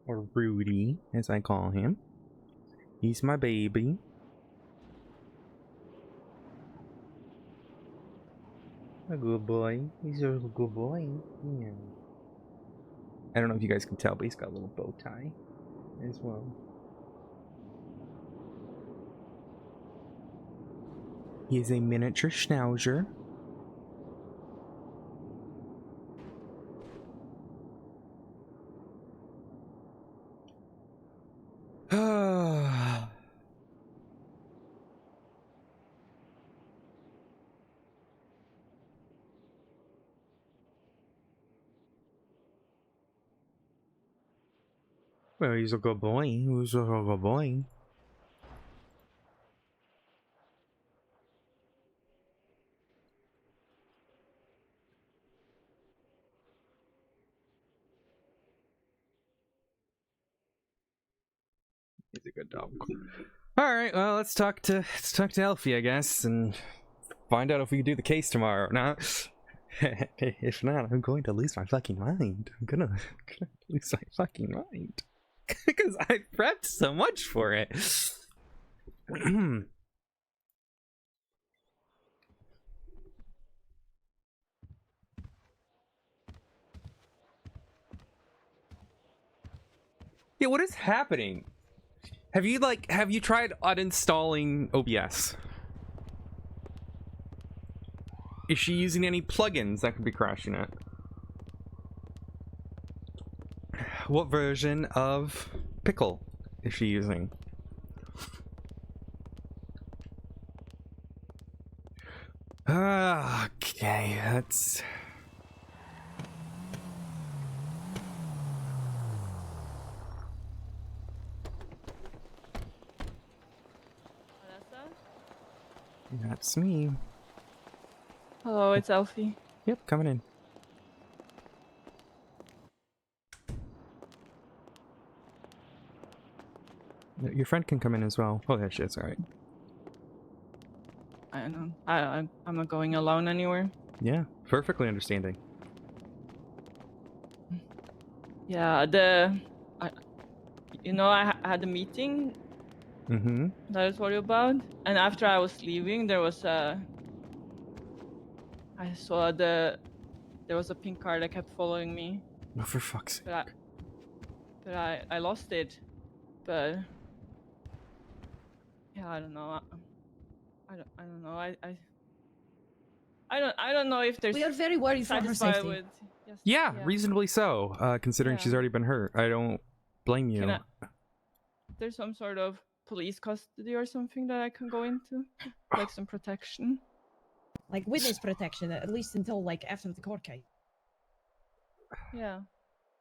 or Rudy, as I call him. He's my baby. A good boy. He's a good boy. Yeah. I don't know if you guys can tell, but he's got a little bow tie as well. He is a miniature schnauzer. Well, he's a good boy. He's a good boy. He's a good dog. All right, well, let's talk to Elfie, I guess, and find out if we can do the case tomorrow. Now, if not, I'm going to lose my fucking mind. I'm gonna lose my fucking mind because I prepped so much for it. Yeah, what is happening? Have you tried uninstalling OBS? Is she using any plugins that could be crashing it? What version of Pickle is she using? Okay, that's... Odessa? That's me. Hello, it's Elfie. Yep, coming in. Your friend can come in as well. Oh, that shit's alright. I don't know. I'm not going alone anywhere. Yeah, perfectly understanding. Yeah, I had a meeting Mm-hmm. that I told you about, and after I was leaving, there was a pink car that kept following me. Oh, for fuck's sake. But I lost it. But yeah, I don't know. I don't know. I don't know if there's. We are very worried for her satisfied safety. with. Yes, Yeah, reasonably so, considering she's already been hurt. I don't blame you. There's some sort of police custody or something that I can go into, like some protection. Like witness protection, at least until like after the court case. Yeah.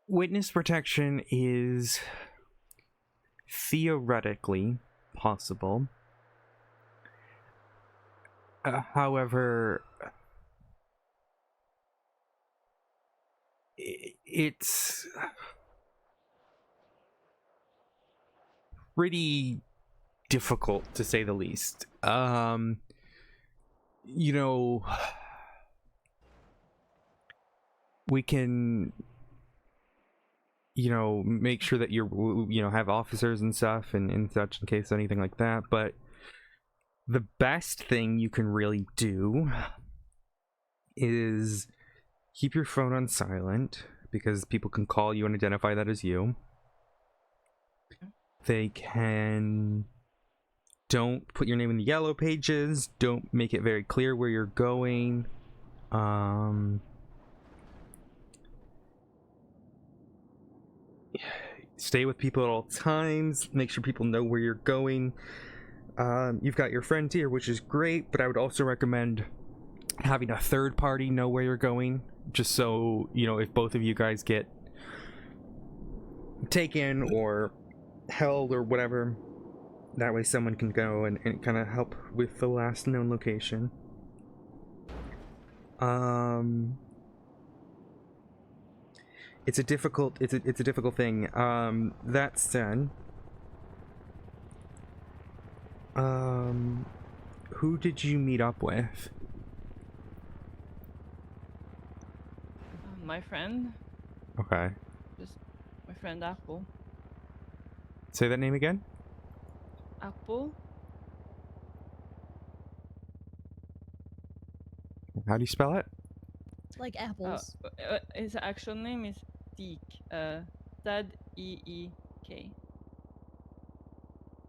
Witness protection is theoretically possible. However, it's pretty difficult, to say the least. You know, we can, you know, make sure that you're, you know, have officers and stuff and such in case anything like that, but the best thing you can really do is keep your phone on silent because people can call you and identify that as you. They can... Don't put your name in the yellow pages. Don't make it very clear where you're going. Stay with people at all times. Make sure people know where you're going. You've got your friends here, which is great, but I would also recommend having a third party know where you're going, just so, you know, if both of you guys get taken or held or whatever, that way someone can go and kind of help with the last known location. It's a difficult thing. That said, who did you meet up with? My friend. Okay. Just my friend Apple. Say that name again? Apple. How do you spell it? Like apples. His actual name is Deek. Z-E-E-K.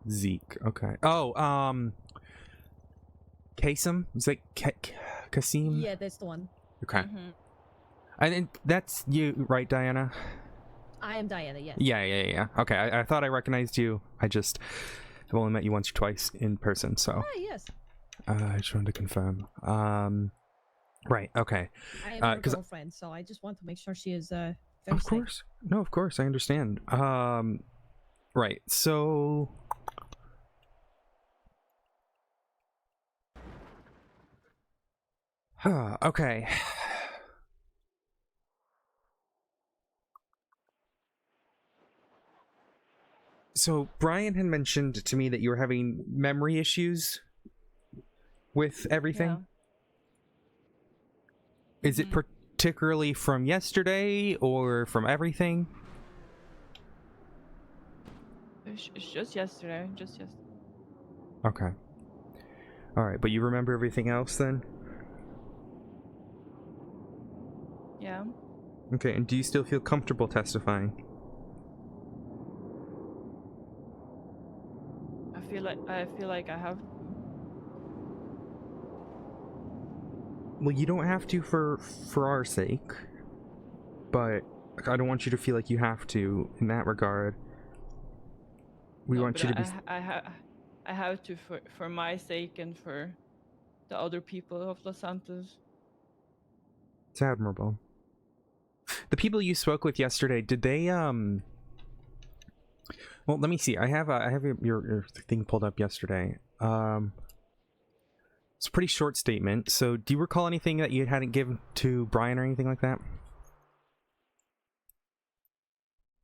Zeke. Okay. Oh, Kasim? Is that Kasim? Yeah, that's the one. Okay. And that's you, right, Diana? I am Diana, yes. Yeah. Okay, I thought I recognized you. I've only met you once or twice in person, so. Ah, yes. I just wanted to confirm. Right, okay. I am her girlfriend, so I just want to make sure she is very Of safe. course. No, of course, I understand. Right, so... okay. So, Brian had mentioned to me that you were having memory issues with everything. Yeah. Is it particularly from yesterday or from everything? It's just yesterday. Okay. Alright, but you remember everything else then? Yeah. Okay, and do you still feel comfortable testifying? I feel like I have. Well, you don't have to for our sake, but I don't want you to feel like you have to in that regard. We want you to be. I have to for my sake and for the other people of Los Santos. It's admirable. The people you spoke with yesterday, did they well, let me see. I have your thing pulled up yesterday. It's a pretty short statement. So, do you recall anything that you hadn't given to Brian or anything like that?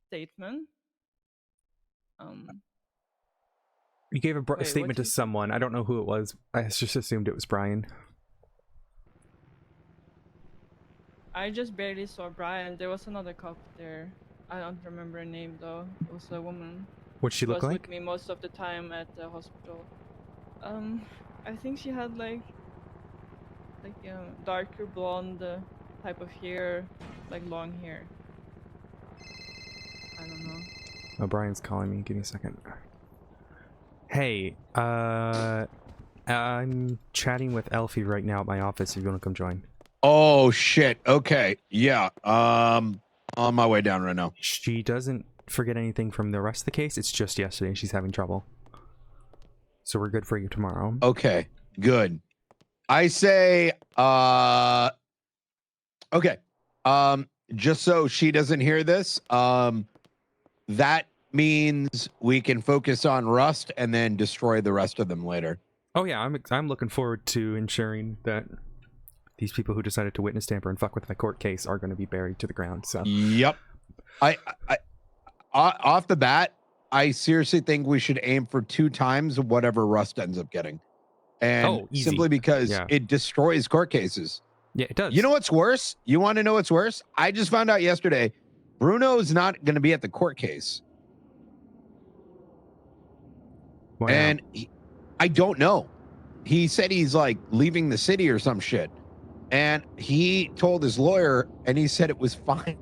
Statement. You gave a Wait, statement to someone. I don't know who it was. I just assumed it was Brian. I just barely saw Brian. There was another cop there. I don't remember her name though. It was a woman. What'd she look was like? With me most of the time at the hospital. I think she had like darker blonde type of hair, like long hair. I don't know. Oh, Brian's calling me. Give me a second. Hey, I'm chatting with Elfie right now at my office. If you want to come join. Oh shit. Okay. Yeah. On my way down right now. She doesn't forget anything from the rest of the case. It's just yesterday she's having trouble. So we're good for you tomorrow. Okay. Good. I say okay. Just so she doesn't hear this, that means we can focus on Rust and then destroy the rest of them later. Oh yeah, I'm looking forward to ensuring that these people who decided to witness tamper and fuck with my court case are going to be buried to the ground. So. Yep. I off the bat, I seriously think we should aim for 2 times whatever Rust ends up getting, and simply because it destroys court cases. Yeah, it does. You know what's worse? You want to know what's worse? I just found out yesterday, Bruno's not going to be at the court case. Wow. And I don't know. He said he's like leaving the city or some shit. And he told his lawyer, and he said it was fine.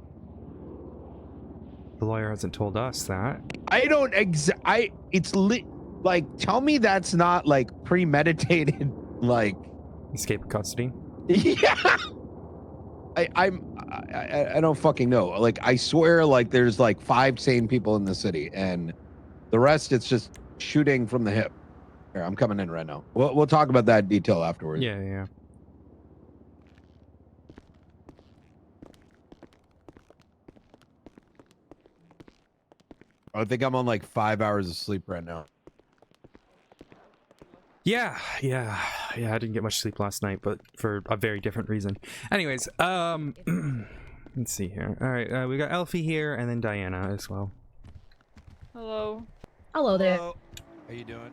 The lawyer hasn't told us that. I don't like, tell me that's not like premeditated, like escape of custody. Yeah. I don't fucking know. Like, I swear, like, there's like 5 sane people in the city, and the rest, it's just shooting from the hip. Here, I'm coming in right now. We'll talk about that in detail afterwards. Yeah. I think I'm on like 5 hours of sleep right now. Yeah. I didn't get much sleep last night, but for a very different reason. Anyways, let's see here. All right, we got Elfie here, and then Diana as well. Hello. Hello there. Hello. How you doing?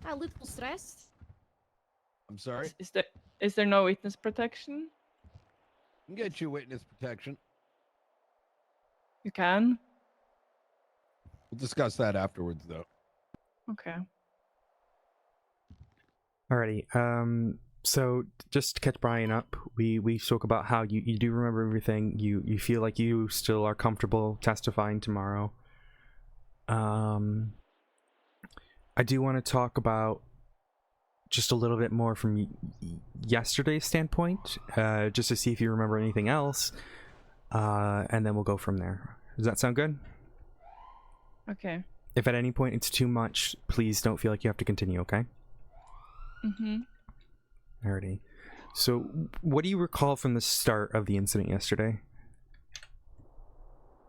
A little stressed. I'm sorry. Is there no witness protection? I can get you witness protection. You can. We'll discuss that afterwards, though. Okay. Alrighty. So just to catch Brian up, we spoke about how you do remember everything. You feel like you still are comfortable testifying tomorrow. I do want to talk about just a little bit more from yesterday's standpoint, just to see if you remember anything else, and then we'll go from there. Does that sound good? Okay. If at any point it's too much, please don't feel like you have to continue, okay? Mm-hmm. Alrighty. So, what do you recall from the start of the incident yesterday?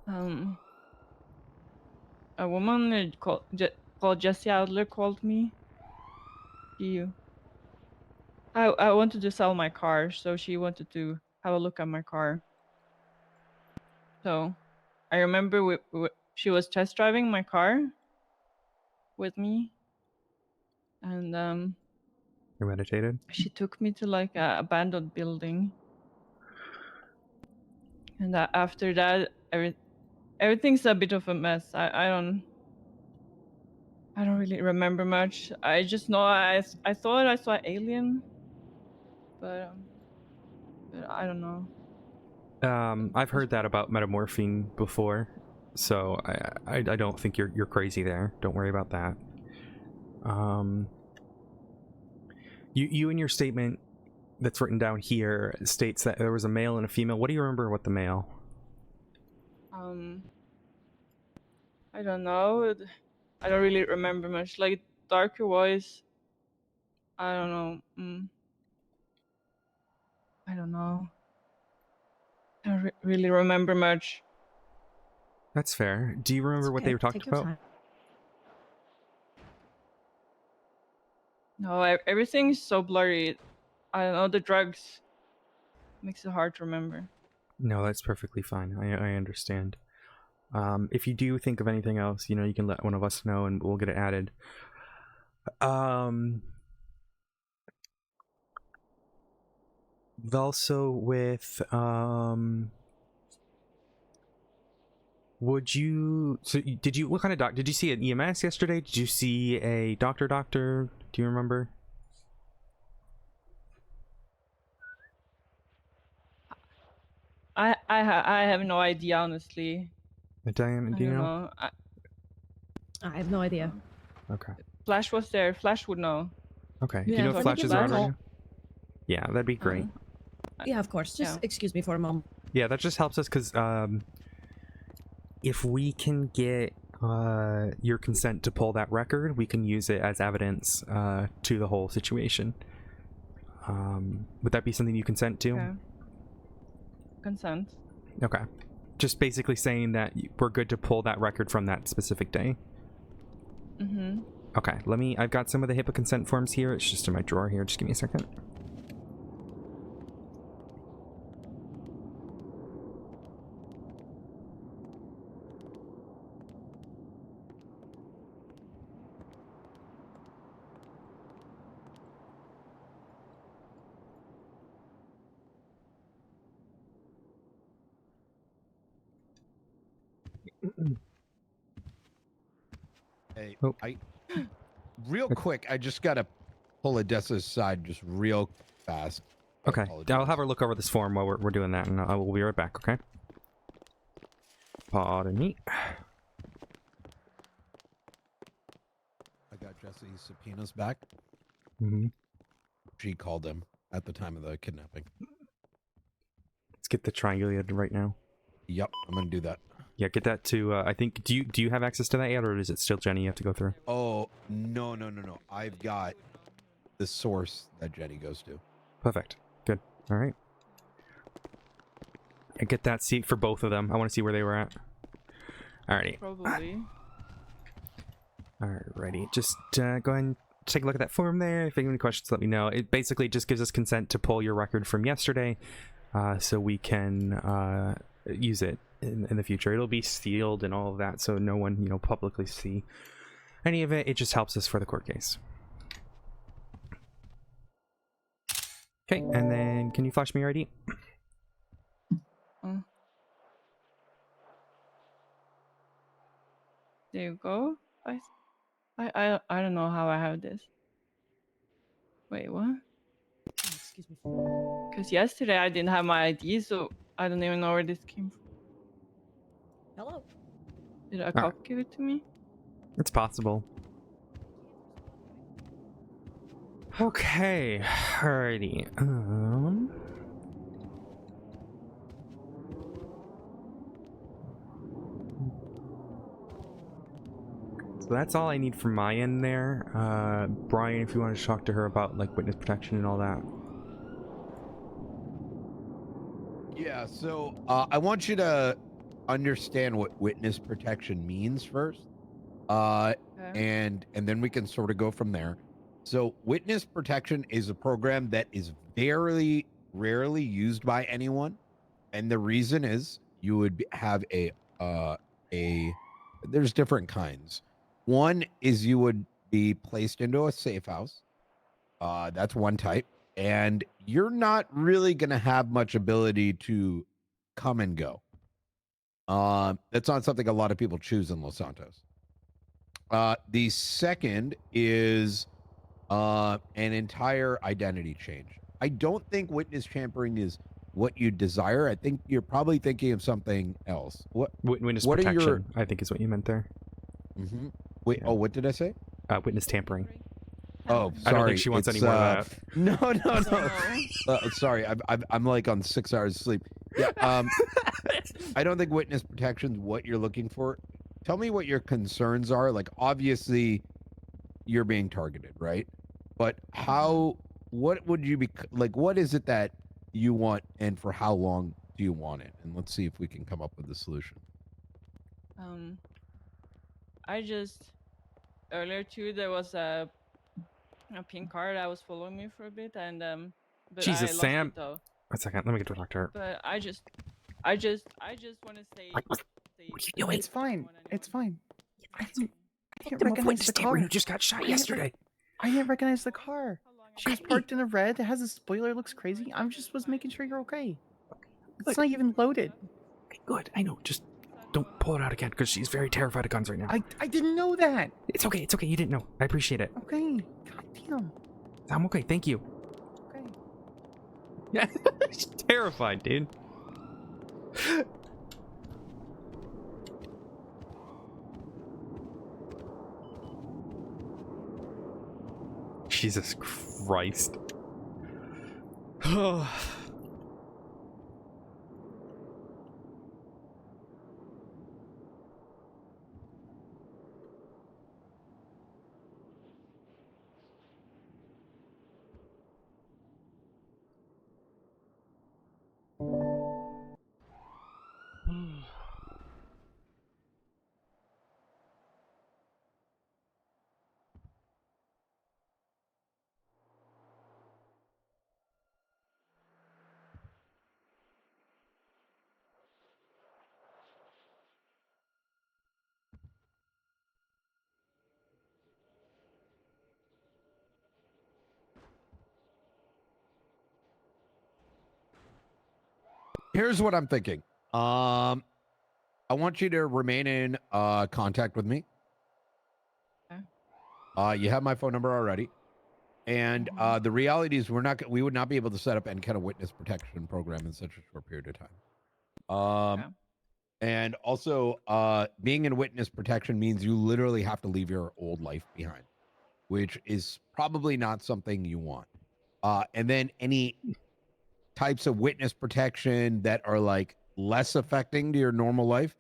A woman called Jessie Adler called me. I wanted to sell my car, so she wanted to have a look at my car. So, I remember she was test driving my car with me, and You're meditated? she took me to like a abandoned building, and after that, everything's a bit of a mess. I don't really remember much. I just know I thought I saw an alien, but I don't know. I've heard that about metamorphine before, so I don't think you're crazy there. Don't worry about that. You in your statement that's written down here states that there was a male and a female. What do you remember what the male? I don't know. I don't really remember much. Like darker voice. I don't know. I don't know. I don't really remember much. That's fair. Do you remember what they were talking about? No, everything's so blurry. I don't know, the drugs makes it hard to remember. No, that's perfectly fine. I understand. If you do think of anything else, you can let one of us know and we'll get it added. Also with what kind of doc did you see an EMS yesterday? Did you see a doctor? Do you remember? I have no idea, honestly. Diane, do you know? I have no idea. Okay. Flash was there. Flash would know. Okay. Do you know if Flash is around right now? Yeah, that'd be great. Yeah, of course. Just excuse me for a moment. Yeah, that just helps us because if we can get your consent to pull that record, we can use it as evidence to the whole situation. Would that be something you consent to? Okay. Consent. Okay. Just basically saying that we're good to pull that record from that specific day. Mm-hmm. Okay, I've got some of the HIPAA consent forms here. It's just in my drawer here. Just give me a second. Hey, real quick, I just gotta pull Odessa's side just real fast. Okay, I'll have her look over this form while we're doing that, and I will be right back, okay? Pardon me. I got Jesse's subpoenas back. Mm-hmm. She called him at the time of the kidnapping. Let's get the triangulated right now. Yep, I'm gonna do that. Yeah, get that to, I think, do you have access to that yet, or is it still Jenny you have to go through? Oh, no. I've got the source that Jenny goes to. Perfect. Good. All right. And get that seat for both of them. I want to see where they were at. Alrighty. Probably. Alrighty. Just go ahead and take a look at that form there. If you have any questions, let me know. It basically just gives us consent to pull your record from yesterday, so we can use it in the future. It'll be sealed and all of that, so no one, publicly see any of it. It just helps us for the court case. Okay, and then can you flash me your ID? There you go. I don't know how I have this. Wait, what? Excuse me. Because yesterday I didn't have my ID, so I don't even know where this came from. Hello. Did a cop give it to me? It's possible. Okay, alrighty. So that's all I need from my end there. Brian, if you want to talk to her about like witness protection and all that. Yeah, so I want you to understand what witness protection means first. And then we can sort of go from there. So witness protection is a program that is very rarely used by anyone. And the reason is you would have there's different kinds. One is you would be placed into a safe house. That's one type. And you're not really going to have much ability to come and go. That's not something a lot of people choose in Los Santos. The second is an entire identity change. I don't think witness tampering is what you desire. I think you're probably thinking of something else. Witness what protection, I think is what you meant there. Mm-hmm. Wait, oh, what did I say? Witness tampering. Oh, sorry. I don't think she wants any more of that. No. Sorry, I'm like on 6 hours of sleep. Yeah. I don't think witness protection is what you're looking for. Tell me what your concerns are. Like, obviously, you're being targeted, right? But what would you be like? What is it that you want, and for how long do you want it? And let's see if we can come up with a solution. I just earlier too there was a pink car that was following me for a bit, and but Jesus, I lost Sam. it though. 1 second, let me get to talk to her. But I just want to say. What are you doing? It's fine. It's fine. I didn't Remove recognize witness the tampering. car. You just got shot yesterday. I didn't recognize the car. She was parked in a red. It has a spoiler. It looks crazy. I just was making sure you're okay. It's not even loaded. Okay, good. I know. Just don't pull it out again because she's very terrified of guns right now. I didn't know that. It's okay. It's okay. You didn't know. I appreciate it. Okay. God damn. I'm okay. Thank you. Okay. Yeah. She's terrified, dude. Jesus Christ. Here's what I'm thinking. I want you to remain in contact with me. Okay. You have my phone number already. And the reality is, we would not be able to set up any kind of witness protection program in such a short period of time. And also, being in witness protection means you literally have to leave your old life behind, which is probably not something you want. And then any types of witness protection that are like less affecting to your normal life,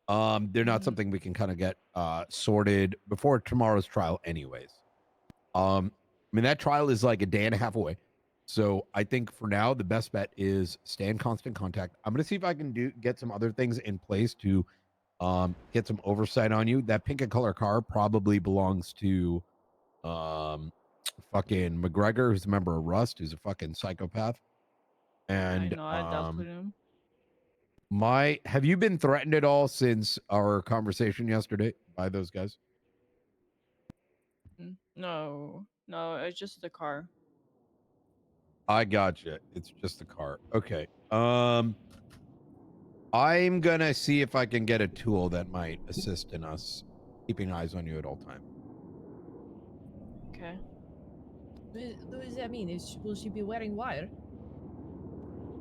they're not something we can kind of get sorted before tomorrow's trial anyways. I mean, that trial is like a day and a half away. So I think for now, the best bet is stay in constant contact. I'm going to see if I can get some other things in place to get some oversight on you. That pink and color car probably belongs to fucking McGregor, who's a member of Rust, who's a fucking psychopath. And I know, I dealt with him. Have you been threatened at all since our conversation yesterday by those guys? No, it's just the car. I gotcha. It's just the car. Okay. I'm gonna see if I can get a tool that might assist in us keeping eyes on you at all times. Okay. What does that mean? Will she be wearing wire?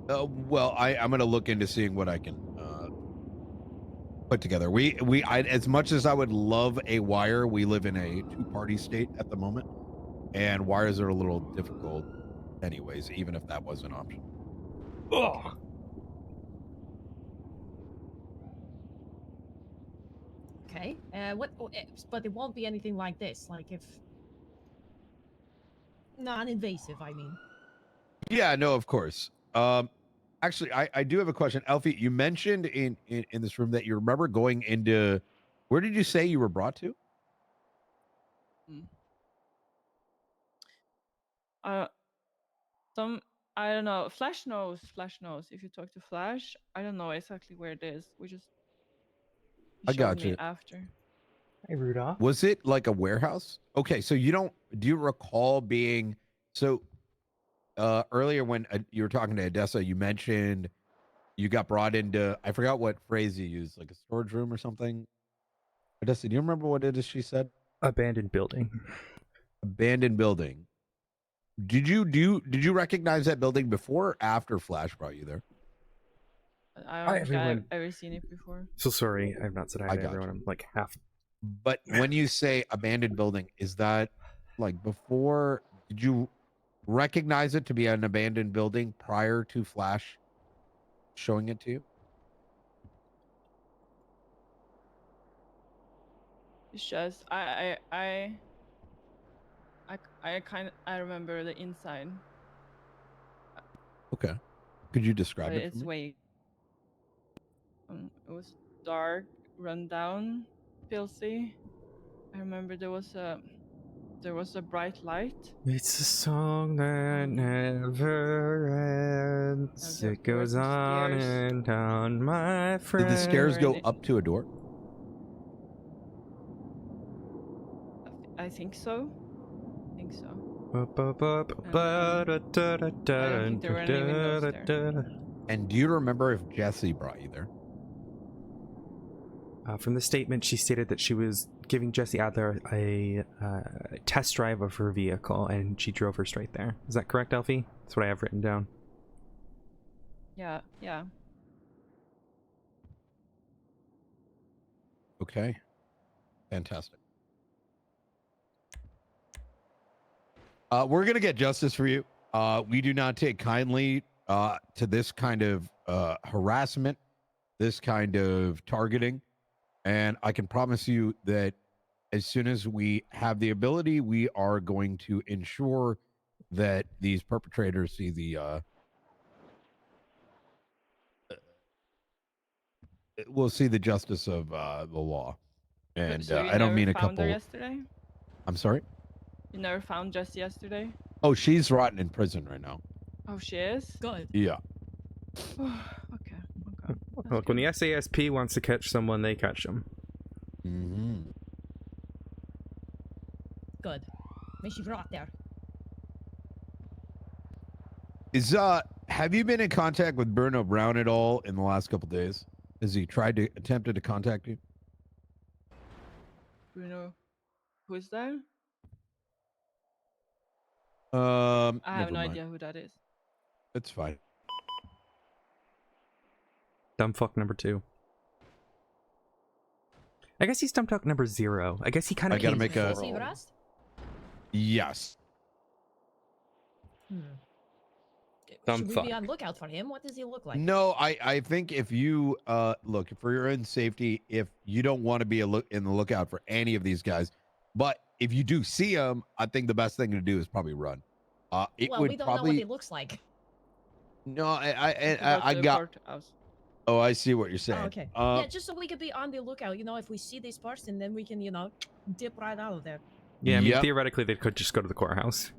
Well, I'm gonna look into seeing what I can put together. As much as I would love a wire, we live in a two-party state at the moment, and wires are a little difficult, anyways. Even if that was an option. Ugh. Okay. But it won't be anything like this. Like if non-invasive, I mean. Yeah. No. Of course. Actually, I do have a question, Alfie. You mentioned in this room that you remember going into. Where did you say you were brought to? I don't know. Flash knows. If you talk to Flash, I don't know exactly where it is. He I showed got me you. after. Hey, Rudolph. Was it like a warehouse? Okay, so do you recall being earlier when you were talking to Odessa, you mentioned you got brought into, I forgot what phrase you used, like a storage room or something. Odessa, do you remember what it is she said? Abandoned building. Abandoned building. Did you recognize that building before or after Flash brought you there? I don't think I've ever seen it before. So sorry, I've not said hi to everyone. I'm like half. But when you say abandoned building, is that like before? Did you recognize it to be an abandoned building prior to Flash showing it to you? It's just I remember the inside. Okay, could you describe it? It's way. It was dark, run down, filthy. I remember there was a bright light. It's a song that never ends. It goes on and on, my friend. Did the stairs go up to a door? I think so. And do you remember if Jesse brought you there? From the statement, she stated that she was giving Jesse Adler a test drive of her vehicle, and she drove her straight there. Is that correct, Alfie? That's what I have written down. Yeah. Okay. Fantastic. We're going to get justice for you. We do not take kindly to this kind of harassment, this kind of targeting. And I can promise you that as soon as we have the ability, we are going to ensure that these perpetrators see the we'll see the justice of the law. And so I don't mean a couple. Yesterday? I'm sorry? You never found Jesse yesterday? Oh, she's rotten in prison right now. Oh, she is? Good. Yeah. Okay. Look, when the SASP wants to catch someone, they catch them. Mm-hmm. Good. May she brought there. Have you been in contact with Bruno Brown at all in the last couple days? Has he attempted to contact you? Bruno, who is that? I have never no mind. idea who that is. It's fine. Dumb fuck number 2. I guess he's dumb fuck number 0. I guess he kind of. I gotta make a. Is he Rust? Yes. Dumb Should we fuck. be on lookout for him? What does he look like? No, I think if you look for your own safety, if you don't want to be in the lookout for any of these guys, but if you do see them, I think the best thing to do is probably run. It well, would we don't probably. know what he looks like. No, I got. Oh, I see what you're saying. Oh, okay. Yeah, just so we could be on the lookout. You know, if we see this person, then we can, you know, dip right out of there. Yeah, I mean, theoretically, they could just go to the courthouse.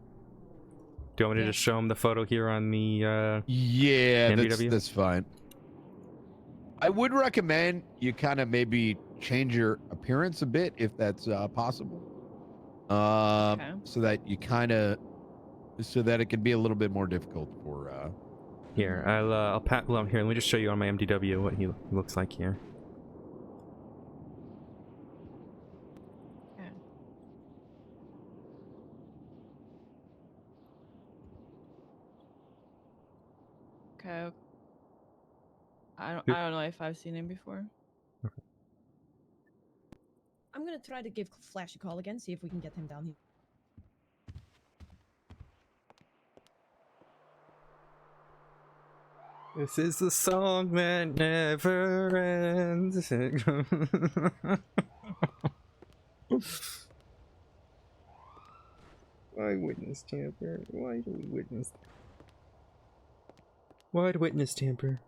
Do you want me to just show them the photo here on the yeah, MDW? that's fine. I would recommend you kind of maybe change your appearance a bit if that's possible. So that you so that it can be a little bit more difficult for Here, I'll pat. Well, here, let me just show you on my MDW what he looks like here. Okay. I don't know if I've seen him before. I'm gonna try to give Flash a call again, see if we can get him down here. This is the song that never ends. Why witness tamper? Why do we witness? Why'd witness tamper?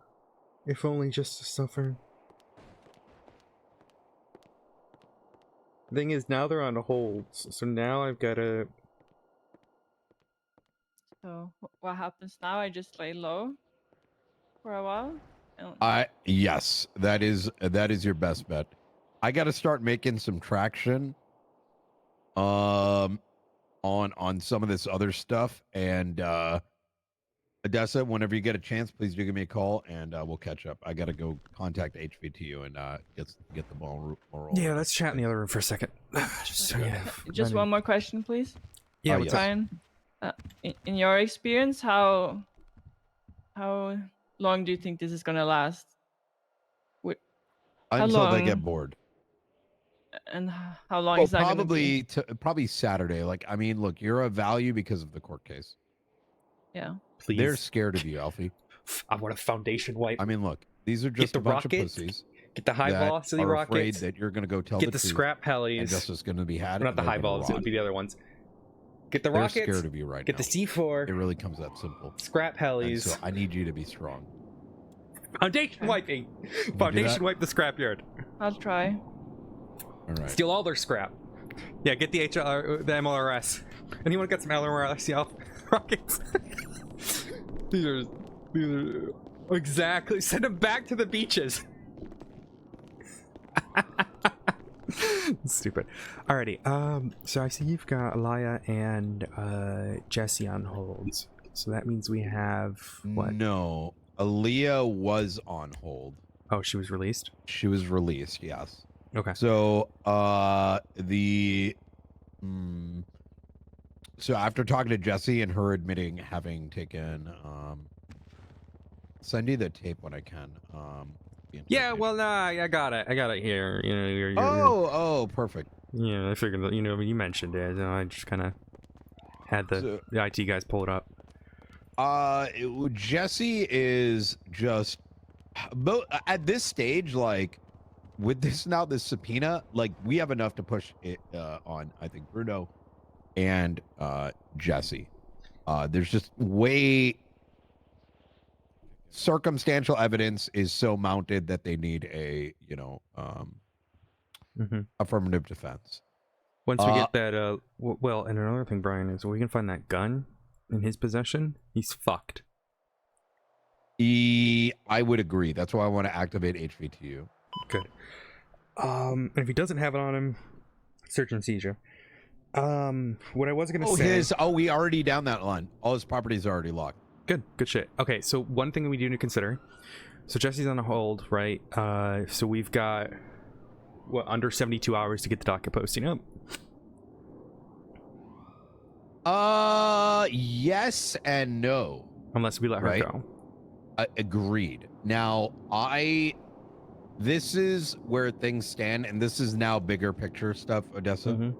If only just to suffer. Thing is, now they're on hold, so now I've got to. So what happens now? I just lay low for a while. Yes, that is your best bet. I got to start making some traction on some of this other stuff, and Odessa, whenever you get a chance, please do give me a call and we'll catch up. I got to go contact HVTU and get the ball rolling. Yeah, let's chat in the other room for a second. Just so you have. Just one more question, please. Yeah, what's up? Brian, in your experience, how long do you think this is gonna last? Until they get bored. And how long is that gonna be? Probably Saturday. Like, I mean, look, you're of value because of the court case. Yeah. Please. They're scared of you, Alfie. I want a foundation wipe. I mean, look, these are just a bunch of pussies. Get the high velocity rockets. Afraid that you're going to go tell Get the truth. scrap helis. And justice going to be had. Not the high balls. It would be the other ones. Get the rockets. They're scared of you right now. Get the C4. It really comes that simple. Scrap helis. And so I need you to be strong. Foundation wiping. Foundation wipe the scrapyard. I'll try. All right. Steal all their scrap. Yeah, get the MLRS. Anyone got some LRS rockets? These are exactly. Send them back to the beaches. Stupid. Alrighty. So I see you've got Alaya and Jesse on holds. So that means we have what? No, Aaliyah was on hold. Oh, she was released. She was released. Yes. Okay. So so after talking to Jesse and her admitting having taken send you the tape when I can. Yeah, well, I got it here. You know, you're perfect. Yeah, I figured that, you mentioned it. So I just kind of had the IT guys pull it up. Jesse is just at this stage, like with this subpoena, like we have enough to push it on. I think Bruno and Jesse. There's just circumstantial evidence is so mounted that they need a affirmative defense. Once we get that well, and another thing, Brian, is we can find that gun in his possession, he's fucked. I would agree. That's why I want to activate HVTU. Good. And if he doesn't have it on him, search and seizure. What I was gonna say. We already down that line. All his properties are already locked. Good shit. Okay, so one thing we do need to consider. So Jesse's on a hold, right? So we've got under 72 hours to get the docket posting up. Yes and no. Unless we let her go. Agreed. Now, this is where things stand, and this is now bigger picture stuff, Odessa.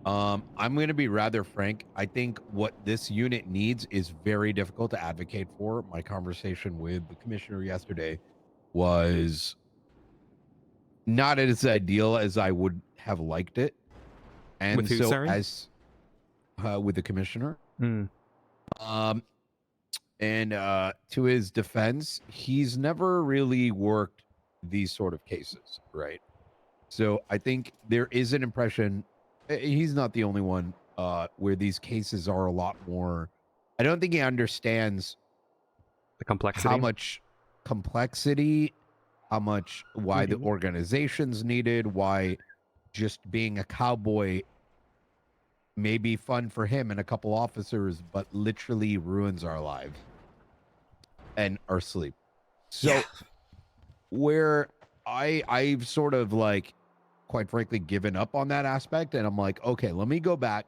I'm going to be rather frank. I think what this unit needs is very difficult to advocate for. My conversation with the commissioner yesterday was not as ideal as I would have liked it. And with who, so sorry? as with the commissioner. And to his defense, he's never really worked these sort of cases, right? So I think there is an impression, he's not the only one, where these cases are a lot more. I don't think he understands the complexity, how much complexity, why the organization's needed, why just being a cowboy may be fun for him and a couple officers, but literally ruins our lives and our sleep. So where I've sort of like, quite frankly, given up on that aspect, and I'm like, okay, let me go back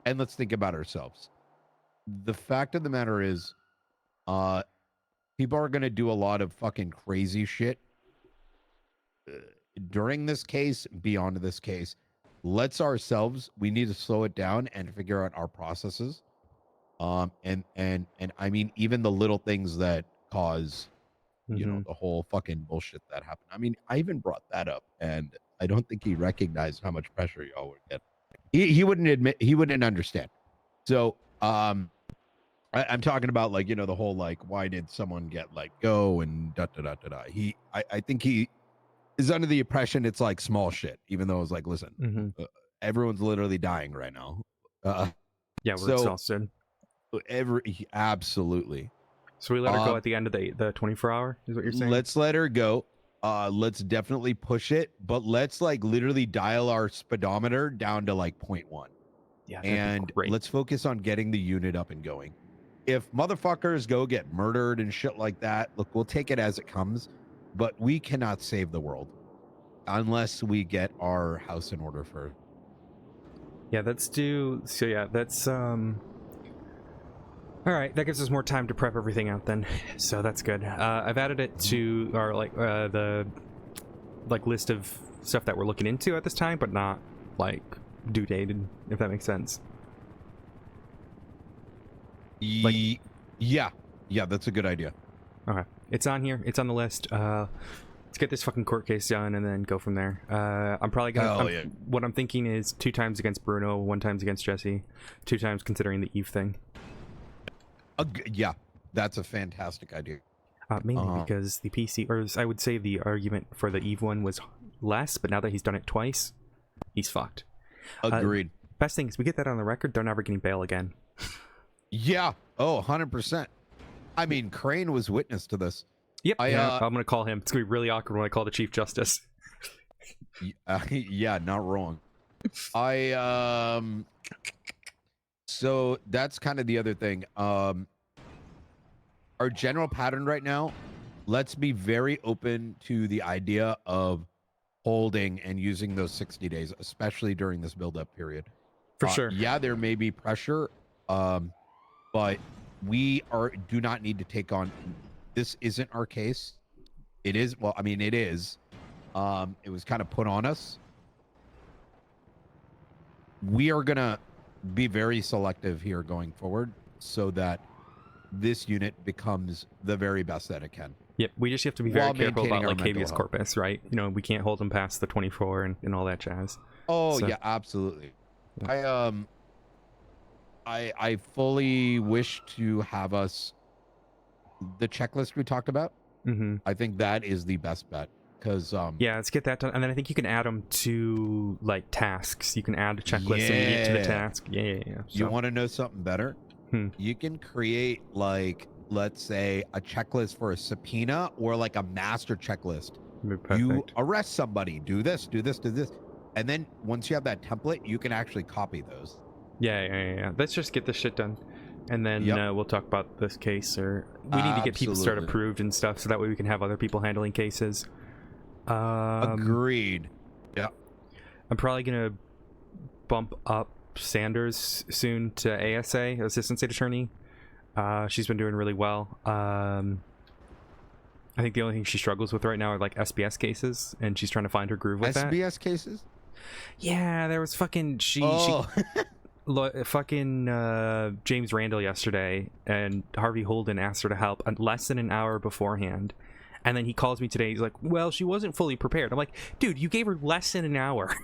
and let's think about ourselves. The fact of the matter is, people are going to do a lot of fucking crazy shit during this case, beyond this case. We need to slow it down and figure out our processes. And I mean, even the little things that cause, you know, the whole fucking bullshit that happened. I mean, I even brought that up, and I don't think he recognized how much pressure y'all would get. He wouldn't understand. So, I'm talking about, like, you know, the whole, like, why did someone get let go and da da da da da. I think he is under the impression it's like small shit, even though it's like, listen, everyone's literally dying right now. Yeah, we're exhausted. Absolutely. So we let her go at the end of the 24-hour, is what you're saying? Let's let her go. Let's definitely push it, but let's like literally dial our speedometer down to like 0.1. Yeah, and let's focus on getting the unit up and going. If motherfuckers go get murdered and shit like that, look, we'll take it as it comes, but we cannot save the world unless we get our house in order first. Yeah, that's all right, that gives us more time to prep everything out then, so that's good. I've added it to our the list of stuff that we're looking into at this time, but not like due dated, if that makes sense. Yeah, that's a good idea. Okay, it's on here. It's on the list. Let's get this fucking court case done and then go from there. I'm probably gonna. What I'm thinking is 2 times against Bruno, 1 time against Jesse, 2 times considering the Eve thing. Yeah, that's a fantastic idea. Mainly because the PC, or I would say the argument for the Eve one was less, but now that he's done it twice, he's fucked. Agreed. Best thing is we get that on the record, they're never getting bail again. Yeah. Oh, 100%. I mean, Crane was witness to this. Yep. I'm going to call him. It's going to be really awkward when I call the Chief Justice. Yeah, not wrong. So that's kind of the other thing. Our general pattern right now, let's be very open to the idea of holding and using those 60 days, especially during this build-up period. For sure. Yeah, there may be pressure, but we do not need to take on. This isn't our case. It is. Well, I mean, it is. It was kind of put on us. We are gonna be very selective here going forward, so that this unit becomes the very best that it can. Yep, we just have to be very careful about like habeas corpus, right? You know, we can't hold them past the 24 and all that jazz. Oh, so, yeah, absolutely. Yeah. I fully wish to have us the checklist we talked about. I think that is the best bet, because yeah, let's get that done, and then I think you can add them to like tasks. You can add a checklist and to the task. Yeah. So. You want to know something better? You can create, like, let's say a checklist for a subpoena, or like a master checklist. You arrest somebody, do this, and then once you have that template, you can actually copy those. Yeah. Let's just get this shit done, and then we'll talk about this case. Or we need to get people start approved and stuff, so that way we can have other people handling cases. Agreed. Yeah. I'm probably gonna bump up Sanders soon to ASA, Assistant State Attorney. She's been doing really well. I think the only thing she struggles with right now are like SBS cases, and she's trying to find her groove with that. SBS cases? Yeah, there was fucking fucking James Randall yesterday, and Harvey Holden asked her to help less than an hour beforehand, and then he calls me today. He's like, "Well, she wasn't fully prepared." I'm like, "Dude, you gave her less than an hour."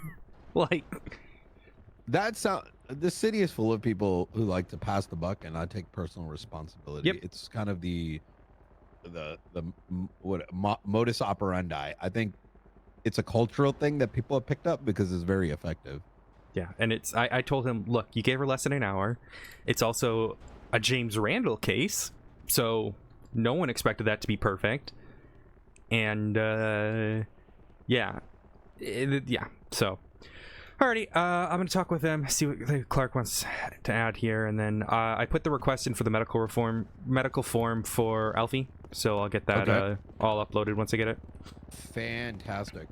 Like, that's the city is full of people who like to pass the buck and not take personal responsibility. Yep. It's kind of the modus operandi. I think it's a cultural thing that people have picked up because it's very effective. Yeah, and it's I told him, look, you gave her less than an hour. It's also a James Randall case, so no one expected that to be perfect. And yeah. So alrighty, I'm gonna talk with them, see what Clark wants to add here, and then I put the request in for the medical form for Alfie, so I'll get that all uploaded once I get it. Fantastic.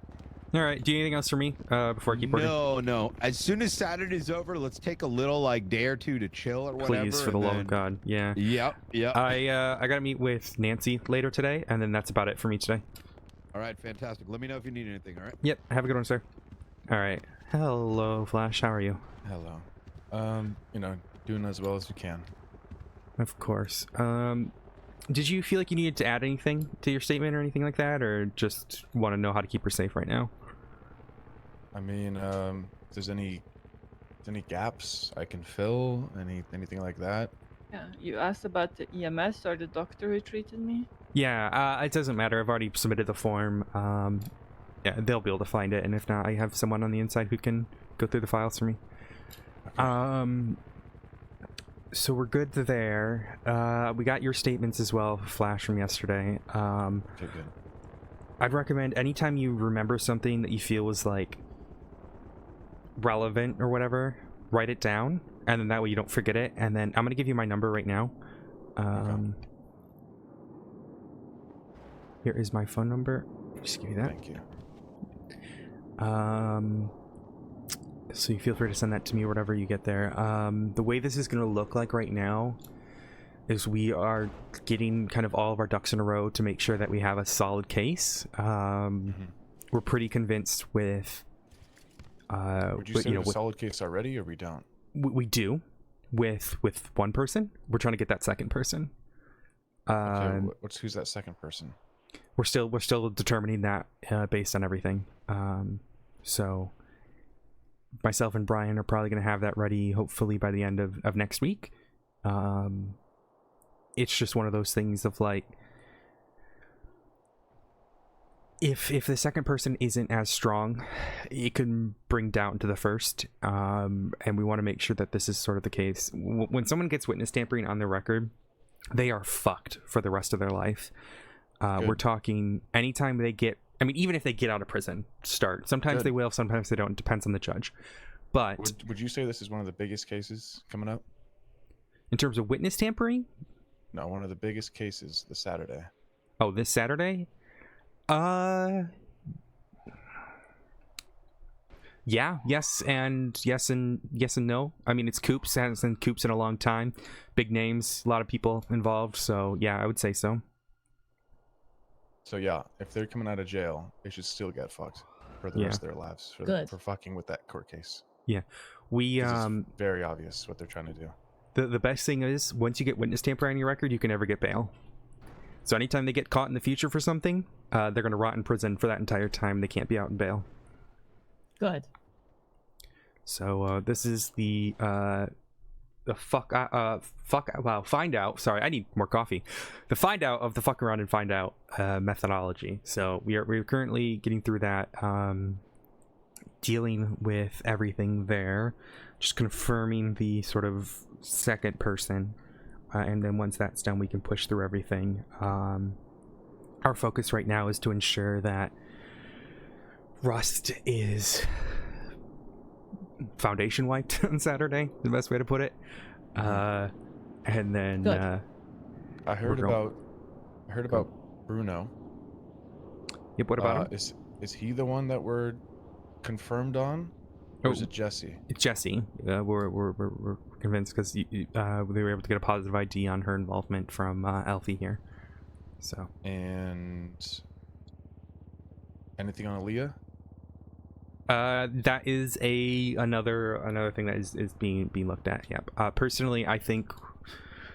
All right, do you need anything else for me before I keep working? No. As soon as Saturday's over, let's take a little like day or two to chill or whatever. Please, for the love of God, yeah. Yep. I gotta meet with Nancy later today, and then that's about it for me today. All right, fantastic. Let me know if you need anything. All right. Yep. Have a good one, sir. All right. Hello, Flash. How are you? Hello. Doing as well as you can. Of course. Did you feel like you needed to add anything to your statement or anything like that, or just want to know how to keep her safe right now? I mean, if there's any gaps I can fill, anything like that. Yeah, you asked about the EMS or the doctor who treated me? Yeah, it doesn't matter. I've already submitted the form. Yeah, they'll be able to find it, and if not, I have someone on the inside who can go through the files for me. Okay. So we're good there. We got your statements as well, Flash, from yesterday. Okay, good. I'd recommend anytime you remember something that you feel was like relevant or whatever, write it down, and then that way you don't forget it. And then I'm gonna give you my number right now. Okay. Here is my phone number. Just give you that. Thank you. So you feel free to send that to me or whatever you get there. The way this is going to look like right now is we are getting kind of all of our ducks in a row to make sure that we have a solid case. We're pretty convinced with... Would you say we have a solid case already, or we don't? We do. With one person. We're trying to get that second person. Okay, who's that second person? We're still determining that based on everything. So myself and Brian are probably going to have that ready hopefully by the end of next week. It's just one of those things of like, if the second person isn't as strong, it can bring doubt to the first, and we want to make sure that this is sort of the case. When someone gets witness tampering on their record, they are fucked for the rest of their life. We're talking anytime they get, I mean, even if they get out of prison, sometimes they will, sometimes they don't. It depends on the judge. But would you say this is one of the biggest cases coming up in terms of witness tampering? No, one of the biggest cases this Saturday. Oh, this Saturday? Yeah, yes and no. I mean, it's Coops. Hasn't been Coops in a long time. Big names, a lot of people involved. So yeah, I would say so. So yeah, if they're coming out of jail, they should still get fucked for the rest of their lives for fucking with that court case. Yeah, it's very obvious what they're trying to do. The best thing is once you get witness tampering on your record, you can never get bail. So anytime they get caught in the future for something, they're going to rot in prison for that entire time. They can't be out in bail. Good. So this is the find out. Sorry, I need more coffee. The find out of the fuck around and find out methodology. So we're currently getting through that, dealing with everything there, just confirming the sort of second person, and then once that's done, we can push through everything. Our focus right now is to ensure that Rust is foundation wiped on Saturday, the best way to put it. And then I heard about Bruno. Yep, what about him? Is he the one that we're confirmed on? Or is it Jesse? It's Jesse. We're convinced because they were able to get a positive ID on her involvement from Alfie here. So. And anything on Aaliyah? That is another thing that is being looked at. Yep. Personally, I think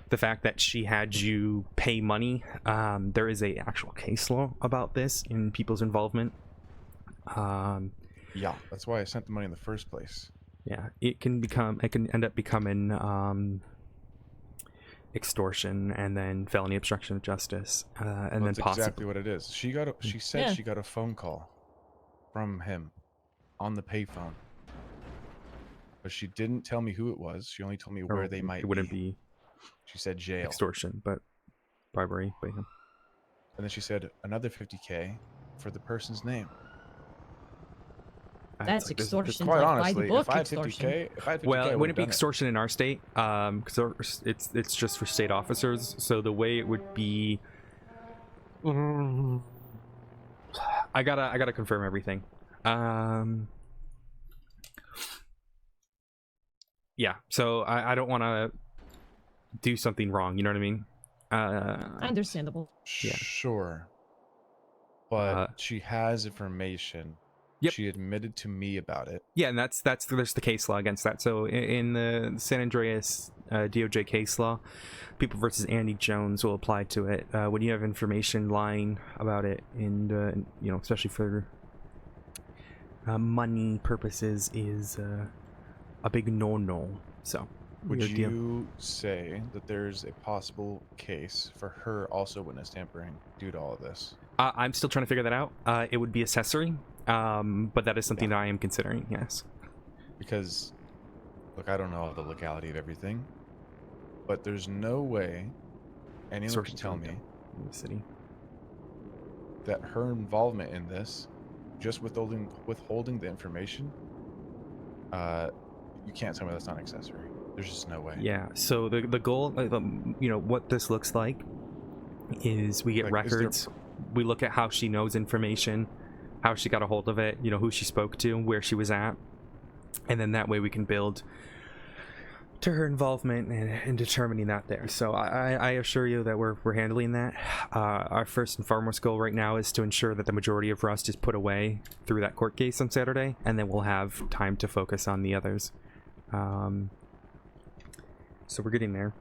the fact that she had you pay money, there is a actual case law about this in people's involvement. Yeah, that's why I sent the money in the first place. Yeah, it can end up becoming extortion and then felony obstruction of justice, and then possibly exactly what it is. She said she got a phone call from him on the payphone, but she didn't tell me who it was. She only told me where they might be. It wouldn't be. She said jail. Extortion, but bribery by him. And then she said another $50K for the person's name. That's extortion. Quite like honestly, by the book if I had extortion. 50K, Well, I it wouldn't be done extortion in our state, because it's just for state officers. So the way it would be, I gotta confirm everything. Yeah. So I don't want to do something wrong. You know what I mean? Understandable. Yeah. Sure. But she has information. Yep. She admitted to me about it. Yeah, and there's the case law against that. So in the San Andreas DOJ case law, People versus Andy Jones will apply to it. When you have information lying about it, and especially for money purposes, is a big no-no. So would you say that there's a possible case for her also witness tampering due to all of this? I'm still trying to figure that out. It would be accessory. But that is something that I am considering, yes. Because, look, I don't know the legality of everything, but there's no way anyone can tell me in the city that her involvement in this, just withholding the information, you can't tell me that's not accessory. There's just no way. Yeah. So the goal, what this looks like, is we get records. We look at how she knows information, how she got a hold of it, who she spoke to, where she was at, and then that way we can build to her involvement and determining that there. So I assure you that we're handling that. Our first and foremost goal right now is to ensure that the majority of rust is put away through that court case on Saturday, and then we'll have time to focus on the others. So we're getting there.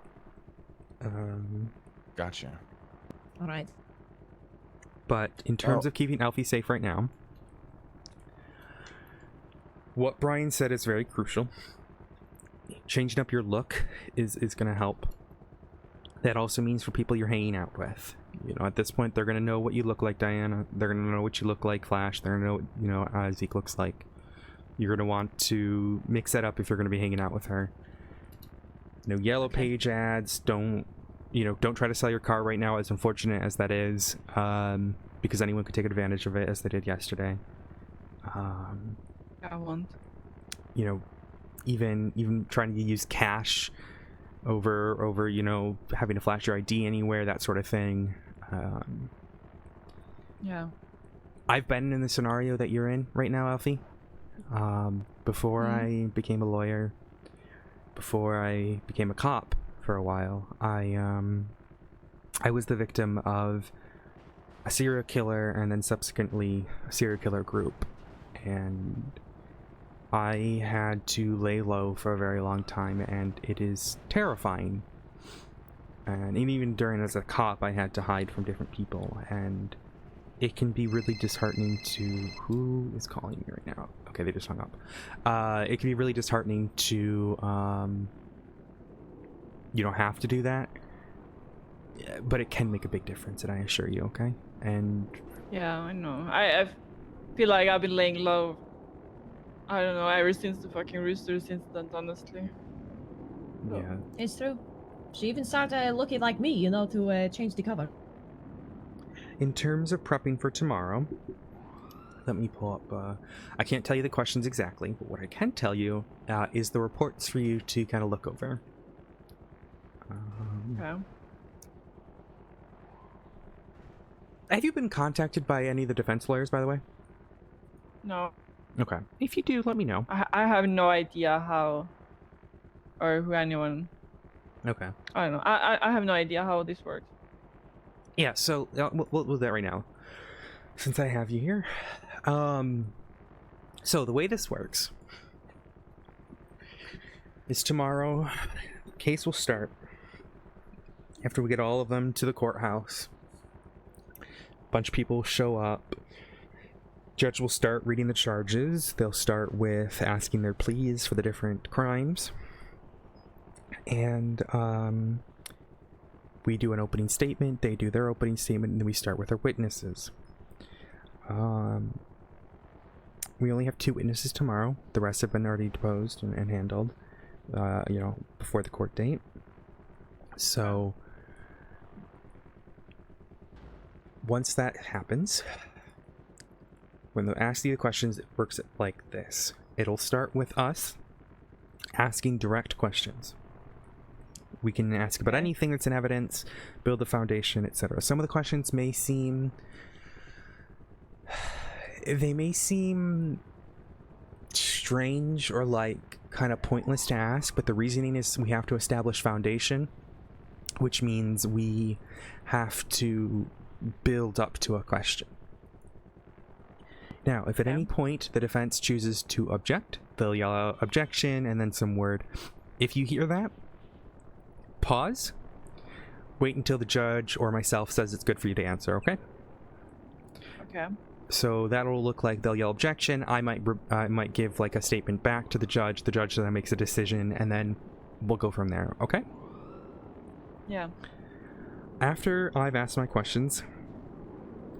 Gotcha. All right. But in terms of keeping Alfie safe right now, what Brian said is very crucial. Changing up your look is going to help. That also means for people you're hanging out with. At this point, they're going to know what you look like, Diana. They're going to know what you look like, Flash. They're going to know what Zeke looks like. You're going to want to mix that up if you're going to be hanging out with her. Yellow page ads, don't try to sell your car right now, as unfortunate as that is, because anyone could take advantage of it, as they did yesterday. I won't. Even trying to use cash over having to flash your ID anywhere, that sort of thing. Yeah. I've been in the scenario that you're in right now, Alfie. Before I became a lawyer, before I became a cop for a while, I was the victim of a serial killer and then subsequently a serial killer group, and I had to lay low for a very long time, and it is terrifying. And even during as a cop, I had to hide from different people, and it can be really disheartening to... Who is calling me right now? Okay, they just hung up. It can be really disheartening to you don't have to do that, but it can make a big difference, and I assure you, okay? And yeah, I know. I feel like I've been laying low, I don't know, ever since the fucking Roosters incident, honestly. Yeah. It's true. She even started looking like me, to change the cover. In terms of prepping for tomorrow, let me pull up, I can't tell you the questions exactly, but what I can tell you is the reports for you to kind of look over. Okay. Have you been contacted by any of the defense lawyers, by the way? No. Okay. If you do, let me know. I have no idea how or who anyone. Okay. I don't know. I have no idea how this works. Yeah, so we'll do that right now, since I have you here. So the way this works is tomorrow, the case will start after we get all of them to the courthouse. A bunch of people will show up. Judge will start reading the charges. They'll start with asking their pleas for the different crimes. And we do an opening statement, they do their opening statement, and then we start with our witnesses. We only have 2 witnesses tomorrow. The rest have been already deposed and handled, before the court date. So once that happens, when they ask you the questions, it works like this. It'll start with us asking direct questions. We can ask about anything that's in evidence, build the foundation, etc. Some of the questions may seem strange or like kind of pointless to ask, but the reasoning is we have to establish foundation, which means we have to build up to a question. Now, if at any point the defense chooses to object, they'll yell out objection and then some word. If you hear that, pause, wait until the judge or myself says it's good for you to answer, okay? Okay. So that'll look like they'll yell objection. I might give like a statement back to the judge. The judge then makes a decision, and then we'll go from there, okay? Yeah. After I've asked my questions,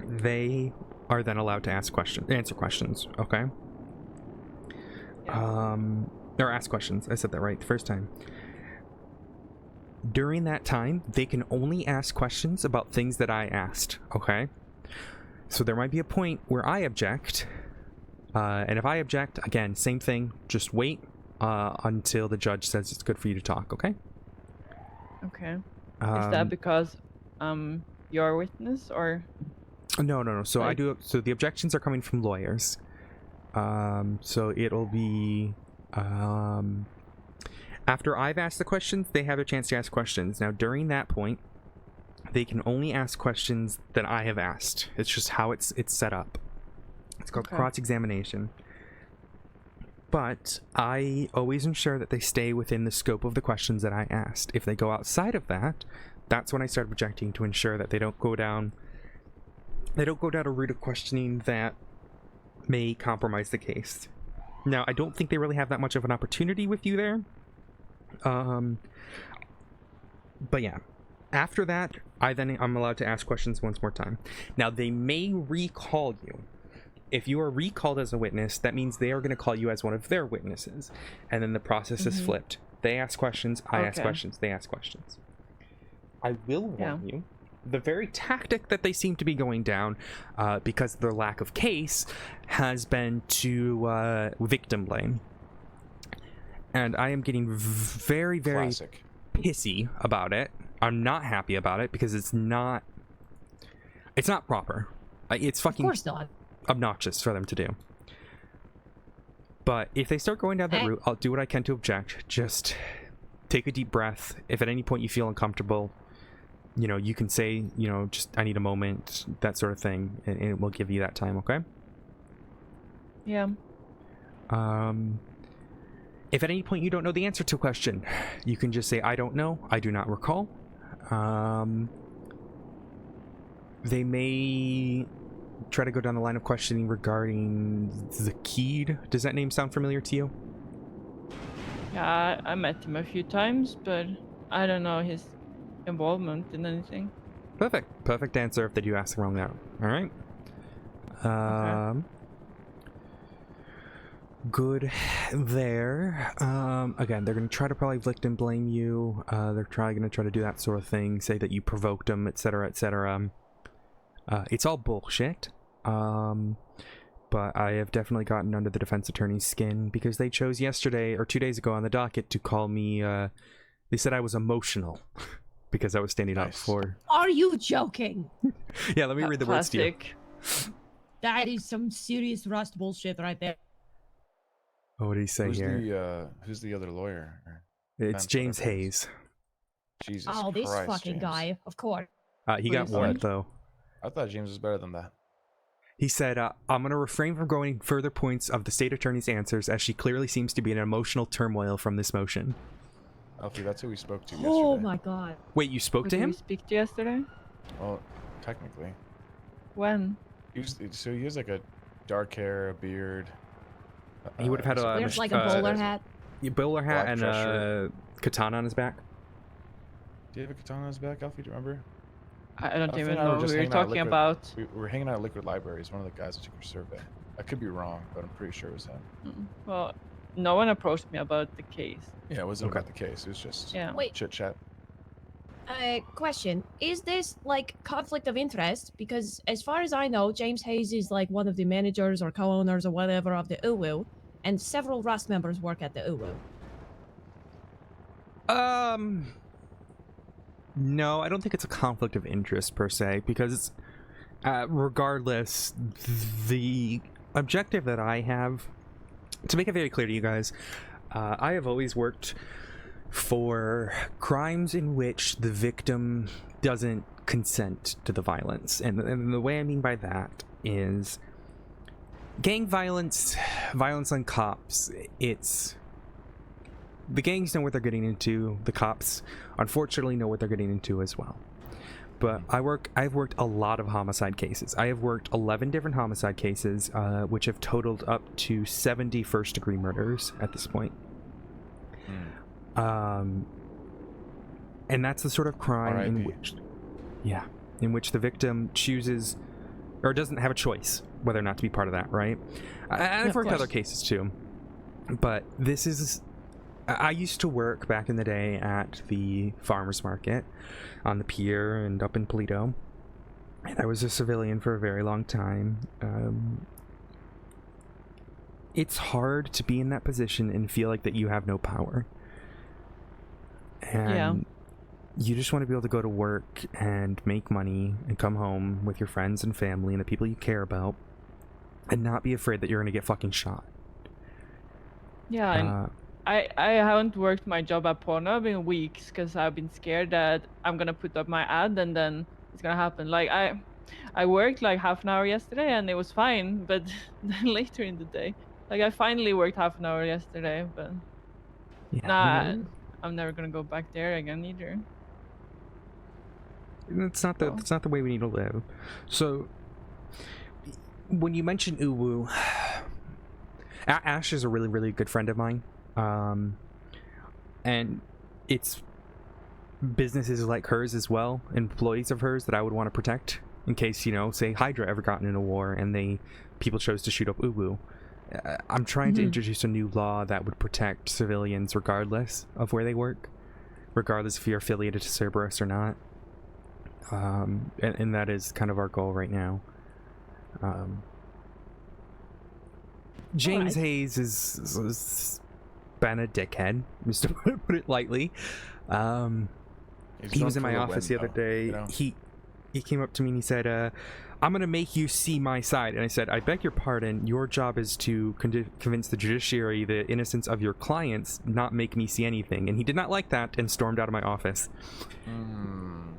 they are then allowed to answer questions, okay? Yeah. Or ask questions. I said that right the first time. During that time, they can only ask questions about things that I asked, okay? So there might be a point where I object, and if I object, again, same thing, just wait until the judge says it's good for you to talk, okay? Okay. Is that because you're a witness, or? No. So like... so the objections are coming from lawyers. So it'll be after I've asked the questions, they have a chance to ask questions. Now, during that point, they can only ask questions that I have asked. It's just how it's set up. It's called cross-examination. But I always ensure that they stay within the scope of the questions that I asked. If they go outside of that, that's when I start objecting to ensure that they don't go down a route of questioning that may compromise the case. Now, I don't think they really have that much of an opportunity with you there. But yeah, after that, I'm allowed to ask questions once more time. Now, they may recall you. If you are recalled as a witness, that means they are going to call you as one of their witnesses, and then the process is flipped. They ask questions, I ask questions, they ask questions. I will warn you, the very tactic that they seem to be going down, because of their lack of case, has been to victim blame. And I am getting very, very pissy about it. I'm not happy about it because it's not proper. It's fucking of course not. Obnoxious for them to do. But if they start going down that route, I'll do what I can to object. Just take a deep breath. If at any point you feel uncomfortable, you can say, just I need a moment, that sort of thing, and it will give you that time, okay? Yeah. If at any point you don't know the answer to a question, you can just say, I don't know, I do not recall. They may try to go down the line of questioning regarding Zakid. Does that name sound familiar to you? Yeah, I met him a few times, but I don't know his involvement in anything. Perfect answer if they do ask the wrong now. All right. Okay. Good there. Again, they're going to try to probably victim blame you. They're probably going to try to do that sort of thing, say that you provoked them, etc., etc. It's all bullshit. But I have definitely gotten under the defense attorney's skin because they chose yesterday or 2 days ago on the docket to call me, they said I was emotional because I was standing up for... Are you joking? Yeah, let me read the words to you. That is some serious Rust bullshit right there. what did he say here? Who's the other lawyer? It's James Hayes. Jesus Oh, this Christ, fucking James. guy, of course. He got warned though. I thought James was better than that. He said, I'm going to refrain from going further points of the state attorney's answers as she clearly seems to be in emotional turmoil from this motion. Alfie, that's who we spoke to yesterday. Oh my god. Wait, you spoke to him? Did we speak to yesterday? Well, technically. When? He has like a dark hair, a beard. He would have had a... Wears like a bowler hat. A bowler hat Black and dress a katana on his back. Do you have a katana on his back, Alfie? Do you remember? I don't even know what we were talking about. We were hanging out at Liquid Libraries, one of the guys who took your survey. I could be wrong, but I'm pretty sure it was him. Well, no one approached me about the case. Yeah, it wasn't about the case. It was just chit chat. Question. Is this like conflict of interest? Because as far as I know, James Hayes is like one of the managers or co-owners or whatever of the UWU, and several Rust members work at the UWU. No, I don't think it's a conflict of interest per se, because regardless, the objective that I have, to make it very clear to you guys, I have always worked for crimes in which the victim doesn't consent to the violence. And the way I mean by that is gang violence, violence on cops, it's... The gangs know what they're getting into. The cops, unfortunately, know what they're getting into as well. But I've worked a lot of homicide cases. I have worked 11 different homicide cases, which have totaled up to 70 first-degree murders at this point. And that's the sort of crime in which the victim chooses or doesn't have a choice whether or not to be part of that, right? And I've worked other cases too, but this is... I used to work back in the day at the farmers market on the pier and up in Polito. And I was a civilian for a very long time. It's hard to be in that position and feel like that you have no power. And you just want to be able to go to work and make money and come home with your friends and family and the people you care about and not be afraid that you're going to get fucking shot. Yeah, and I haven't worked my job at Pornhub in weeks because I've been scared that I'm gonna put up my ad and then it's gonna happen. Like I worked like half an hour yesterday and it was fine, but then later in the day, like I finally worked half an hour yesterday, but I'm never gonna go back there again either. That's not the way we need to live. So when you mention UWU, Ash is a really, really good friend of mine. And it's businesses like hers as well, employees of hers that I would want to protect in case, you know, say Hydra ever gotten in a war and people chose to shoot up UWU. I'm trying to introduce a new law that would protect civilians regardless of where they work, regardless if you're affiliated to Cerberus or not. And that is kind of our goal right now. James Hayes is been a dickhead, just to put it lightly. He was in my office the other day. You know? He came up to me and he said, I'm gonna make you see my side. And I said, I beg your pardon, your job is to convince the judiciary the innocence of your clients, not make me see anything. And he did not like that and stormed out of my office.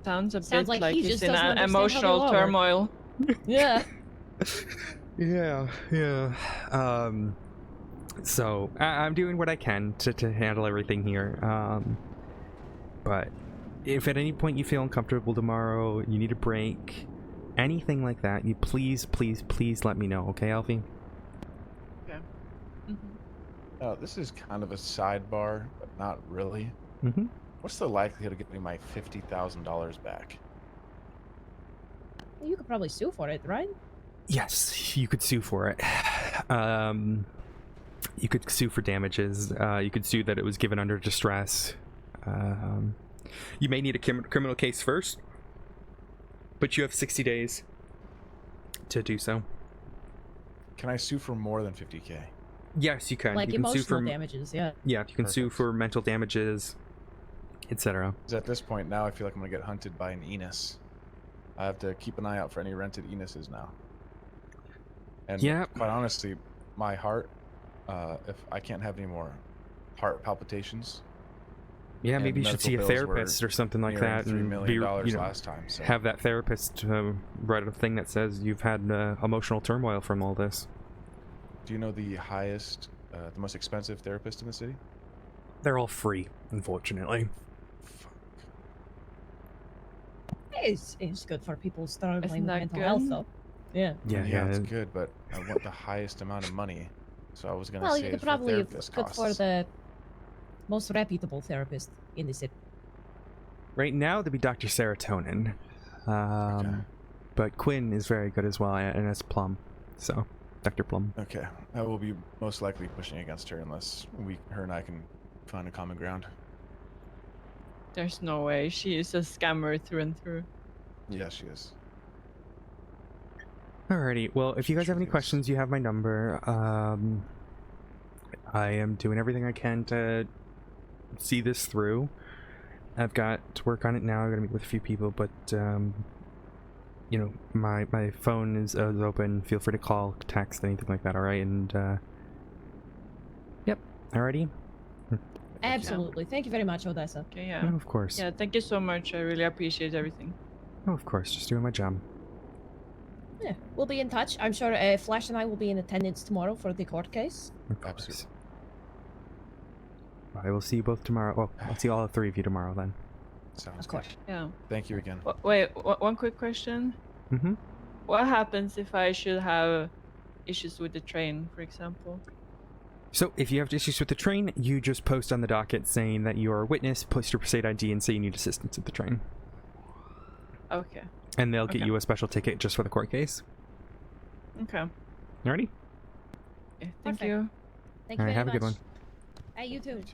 Sounds a bit like he he's in an emotional turmoil. Yeah. Yeah. So I'm doing what I can to handle everything here. But if at any point you feel uncomfortable tomorrow, you need a break, anything like that, you please let me know, okay, Alfie? Okay. This is kind of a sidebar, but not really. What's the likelihood of getting my $50,000 back? You could probably sue for it, right? Yes, you could sue for it. You could sue for damages. You could sue that it was given under distress. You may need a criminal case first, but you have 60 days to do so. Can I sue for more than 50K? Yes, you can. Like you can emotional sue for damages, yeah. Yeah, you can sue for mental damages, etc. At this point now, I feel like I'm gonna get hunted by an Enos. I have to keep an eye out for any rented Enuses now. And quite honestly, my heart if I can't have any more heart palpitations. Yeah, And maybe you should medical see a bills therapist were or something like nearing that, $3 and million be, last time. So have that therapist write a thing that says you've had emotional turmoil from all this. do you know the highest, the most expensive therapist in the city? They're all free, unfortunately. It's good for people struggling Isn't with that mental good? health, though. Yeah. Yeah, it's good, but I want the highest amount of money. So I was gonna Well, say you could for probably therapist look for costs. the most reputable therapist in the city. Right now, there'd be Dr. Serotonin. But Quinn is very good as well, and as Plum. So, Dr. Plum. Okay, I will be most likely pushing against her unless her and I can find a common ground. There's no way. She is a scammer through and through. Yeah, she is. Alrighty, well, if you guys have any questions, you have my number. I am doing everything I can to see this through. I've got to work on it now. I gotta meet with a few people, but you know, my phone is open. Feel free to call, text, anything like that. All right, and yep. Alrighty. Absolutely. Thank you very much, Odessa. Okay, yeah. No, of course. Yeah, thank you so much. I really appreciate everything. Oh, of course. Just doing my job. Yeah, we'll be in touch. I'm sure Flash and I will be in attendance tomorrow for the court case. Of course. I will see you both tomorrow. Well, I'll see all three of you tomorrow then. Sounds Of course. Yeah. Thank you again. Wait, one quick question. Mm-hmm. What happens if I should have issues with the train, for example? So, if you have issues with the train, you just post on the docket saying that you are a witness, post your state ID, and say you need assistance at the train. Okay. And they'll get you a special ticket just for the court case. Okay. Alrighty? Okay, thank Perfect. you. Thank you Alright, very have much. a good one. Hey, you too. You guys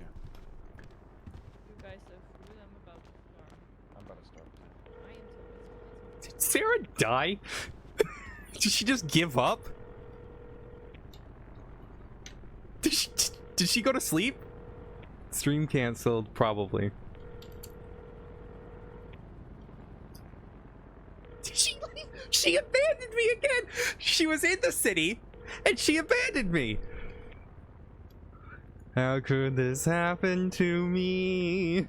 have food? I'm about to start. I'm about to start. Did Sarah die? Did she just give up? Did she go to sleep? Stream canceled, probably. Did she leave? She abandoned me again! She was in the city, and she abandoned me! How could this happen to me?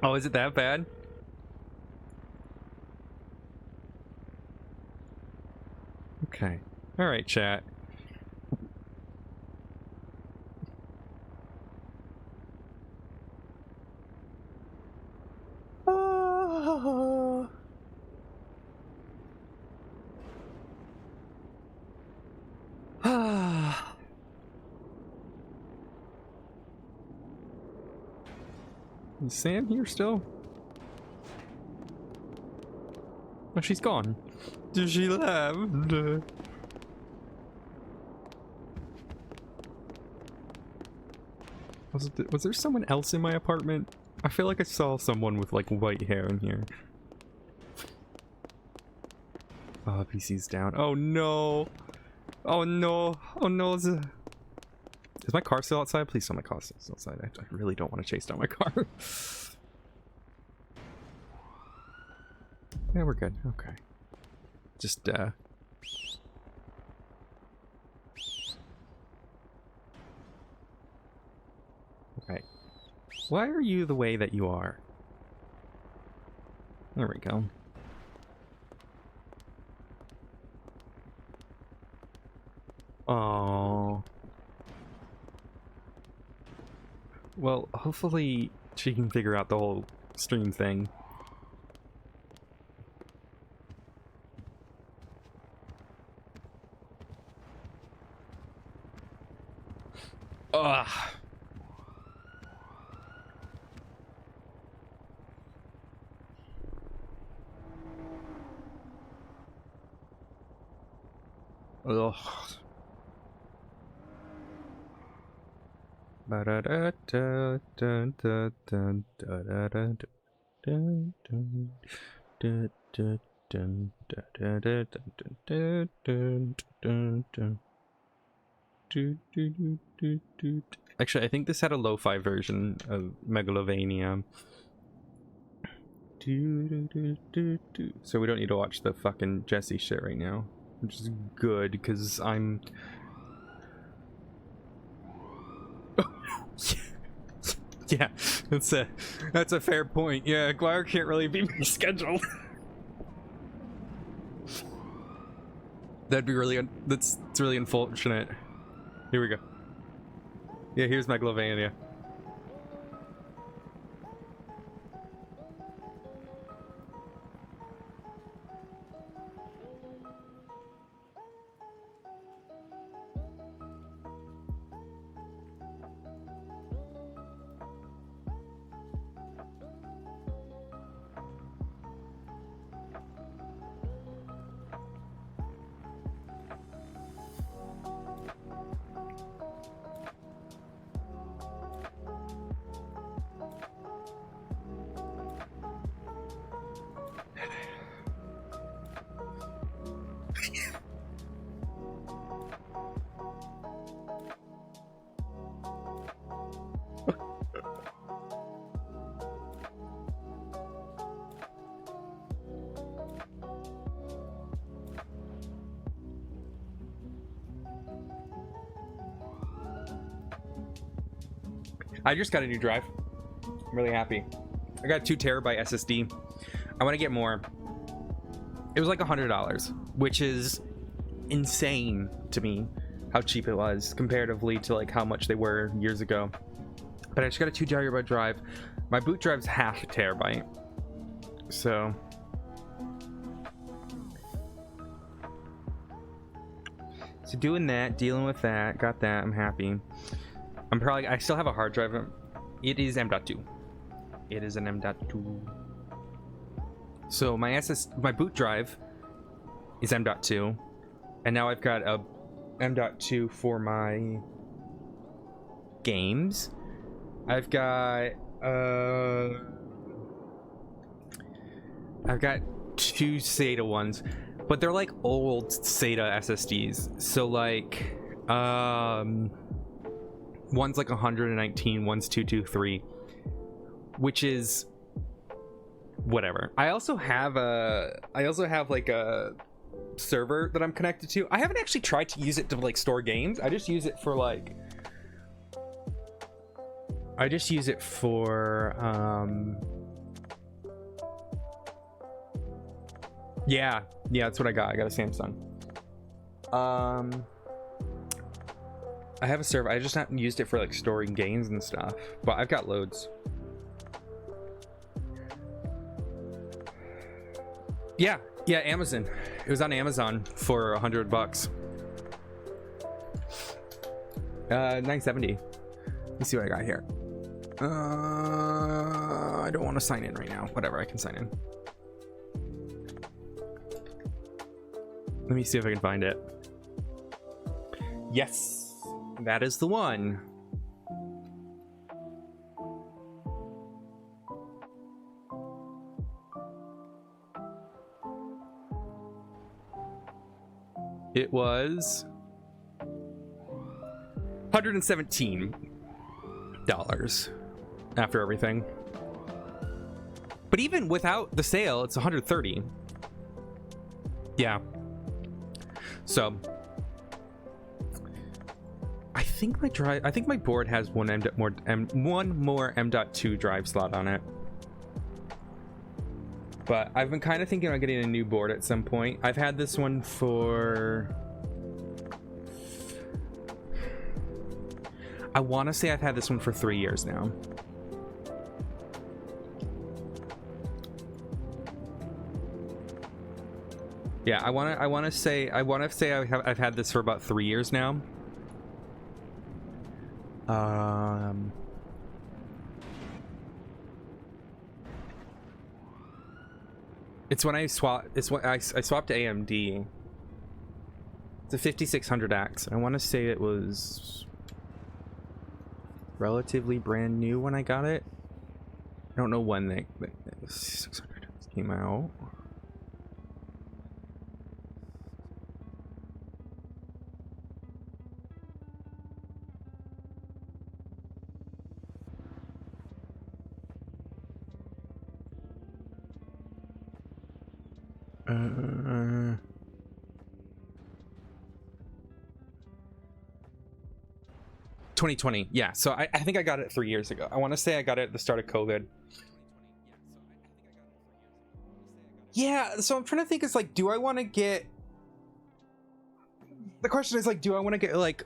Oh, is it that bad? Okay. Alright, chat. Is Sam here still? Oh, she's gone. She left. Was there someone else in my apartment? I feel like I saw someone with like white hair in here. Oh, PC's down. Oh no! Oh no! Oh no! Is my car still outside? Please tell my car's still outside. I really don't want to chase down my car. Yeah, we're good. Okay. Just okay. Why are you the way that you are? There we go. Oh. Well, hopefully she can figure out the whole stream thing. Ugh. Ugh. Actually, I think this had a lo-fi version of Megalovania. So we don't need to watch the fucking Jesse shit right now, which is good because I'm Yeah, that's a fair point. Yeah, Guire can't really be rescheduled. That'd be really it's really unfortunate. Here we go. Yeah, here's my Glavania. I just got a new drive. I'm really happy. I got a 2 terabyte SSD. I want to get more. It was like $100, which is insane to me how cheap it was comparatively to like how much they were years ago. But I just got a 2 terabyte drive. My boot drive's half a terabyte. So doing that, dealing with that, got that, I'm happy. I still have a hard drive. It is M.2. It is an M.2. So my boot drive is M.2, and now I've got a M.2 for my games. I've got 2 SATA ones, but they're like old SATA SSDs. So like one's like 119, one's 223, which is whatever. I also have like a server that I'm connected to. I haven't actually tried to use it to like store games. I just use it for yeah, that's what I got. I got a Samsung. I have a server. I just haven't used it for like storing games and stuff, but I've got loads. Yeah, Amazon. It was on Amazon for $100. 970. Let me see what I got here. I don't want to sign in right now. Whatever, I can sign in. Let me see if I can find it. Yes, that is the one. It was $117 after everything. But even without the sale, it's $130. Yeah. So I think my board has one more M.2 drive slot on it. But I've been kind of thinking about getting a new board at some point. I've had this one for... I want to say I've had this one for 3 years now. Yeah, I want to say I've had this for about 3 years now. It's when I swapped to AMD. It's a 5600X. I want to say it was relatively brand new when I got it. I don't know when the 600 came out. 2020. Yeah. So I think I got it 3 years ago. I want to say I got it at the start of COVID. Yeah. So I'm trying to think. It's like, do I want to get? The question is like, do I want to get like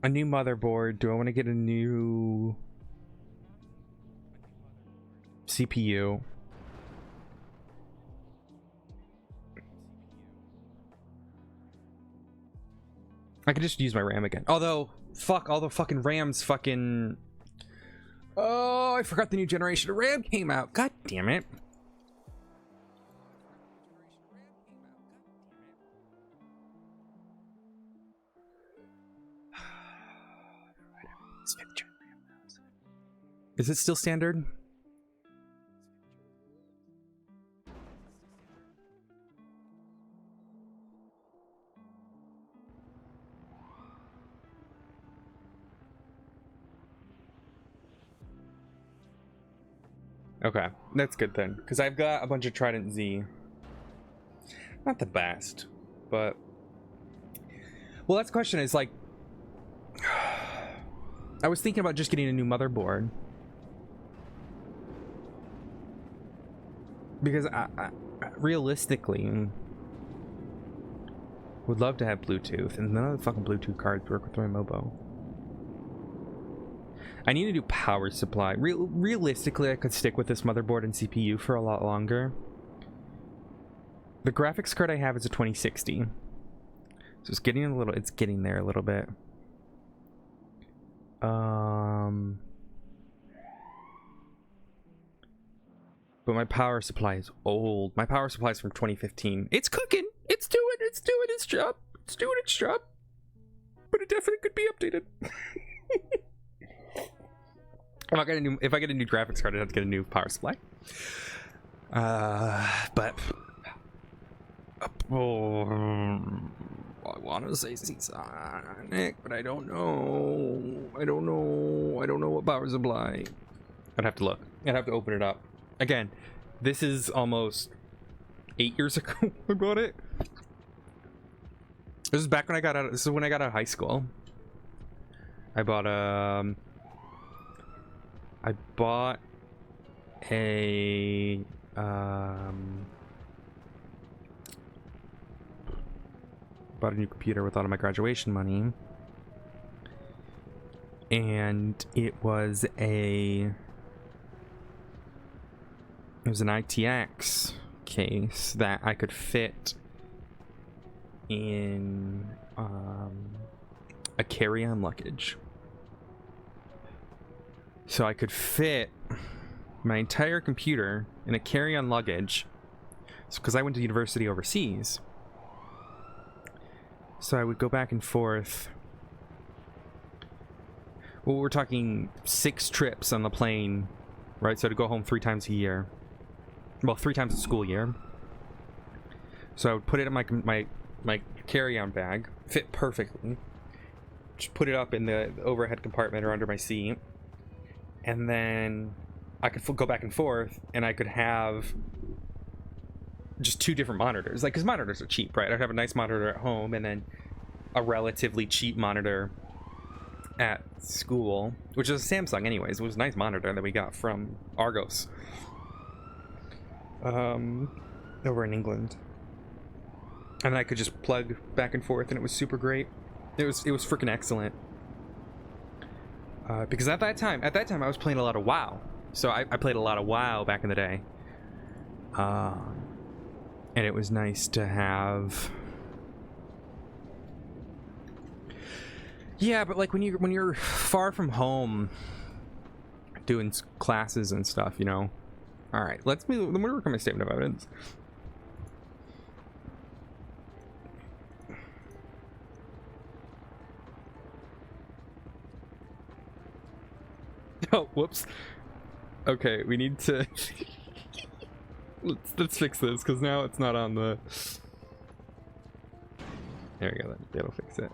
a new motherboard? Do I want to get a new CPU? I could just use my RAM again. Although, fuck, all the fucking RAMs fucking... Oh, I forgot the new generation of RAM came out. God damn it. Is it still standard? Okay, that's good then, because I've got a bunch of Trident Z. Not the best, but... Well, that's the question, is like... I was thinking about just getting a new motherboard. Because I realistically would love to have Bluetooth, and none of the fucking Bluetooth cards work with my Mobo. I need a new power supply. Realistically, I could stick with this motherboard and CPU for a lot longer. The graphics card I have is a 2060. So it's getting a little, it's getting there a little bit. But my power supply is old. My power supply is from 2015. It's cooking. It's doing its job. It's doing its job. But it definitely could be updated. If I get a new graphics card, I'd have to get a new power supply. But I want to say Sonic, but I don't know. I don't know what power supply. I'd have to look. I'd have to open it up. Again, this is almost 8 years ago I bought it. This is back when I got out. This is when I got out of high school. I bought a new computer with all of my graduation money, and it was an ITX case that I could fit in a carry-on luggage. So I could fit my entire computer in a carry-on luggage, because I went to university overseas. So I would go back and forth. Well, we're talking 6 trips on the plane, right? So to go home 3 times a year. Well, 3 times a school year. So I would put it in my carry-on bag, fit perfectly. Just put it up in the overhead compartment or under my seat. And then I could go back and forth, and I could have just 2 different monitors. Like, because monitors are cheap, right? I'd have a nice monitor at home, and then a relatively cheap monitor at school, which is a Samsung anyways. It was a nice monitor that we got from Argos. Over in England. And I could just plug back and forth, and it was super great. It was freaking excellent. Because at that time I was playing a lot of WoW. So I played a lot of WoW back in the day. And it was nice to have... Yeah, but like when you're far from home doing classes and stuff, you know. All right, let me work on my statement of evidence. Oh, whoops. Okay, we need to let's fix this, because now it's not on the... There we go, that'll fix it.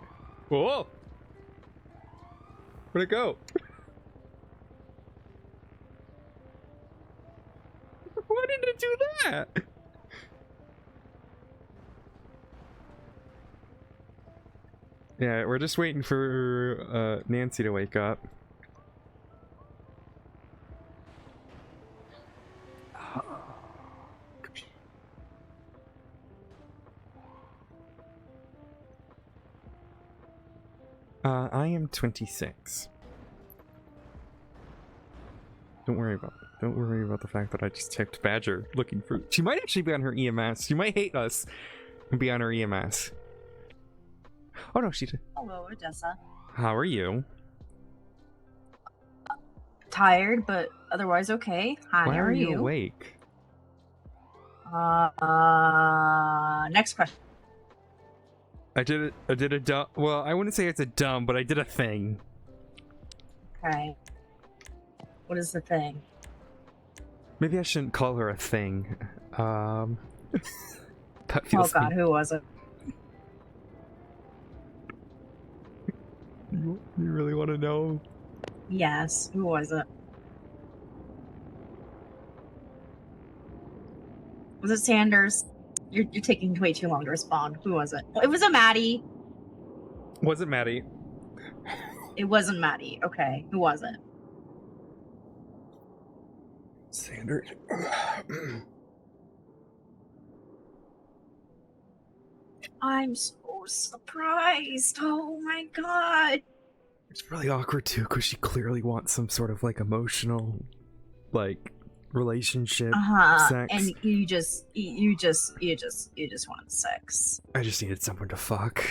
Whoa! Where'd it go? Why did it do that? Yeah, we're just waiting for Nancy to wake up. I am 26. Don't worry about the fact that I just typed Badger looking for. She might actually be on her EMS. She might hate us and be on her EMS. Oh no, she did. Hello, Odessa. How are you? Tired, but otherwise okay. Hi, Why how are you you? awake? Next question. I did a dumb. Well, I wouldn't say it's a dumb, but I did a thing. Okay. What is the thing? Maybe I shouldn't call her a thing. That Oh feels. god, who was it? You really want to know? Yes, who was it? Was it Sanders? You're taking way too long to respond. Who was it? It was a Maddie. Was it Maddie? It wasn't Maddie. Okay, who was it? Sanders. I'm so surprised. Oh my god. It's really awkward too, because she clearly wants some sort of like emotional, like, relationship, sex. And you just wanted sex. I just needed someone to fuck.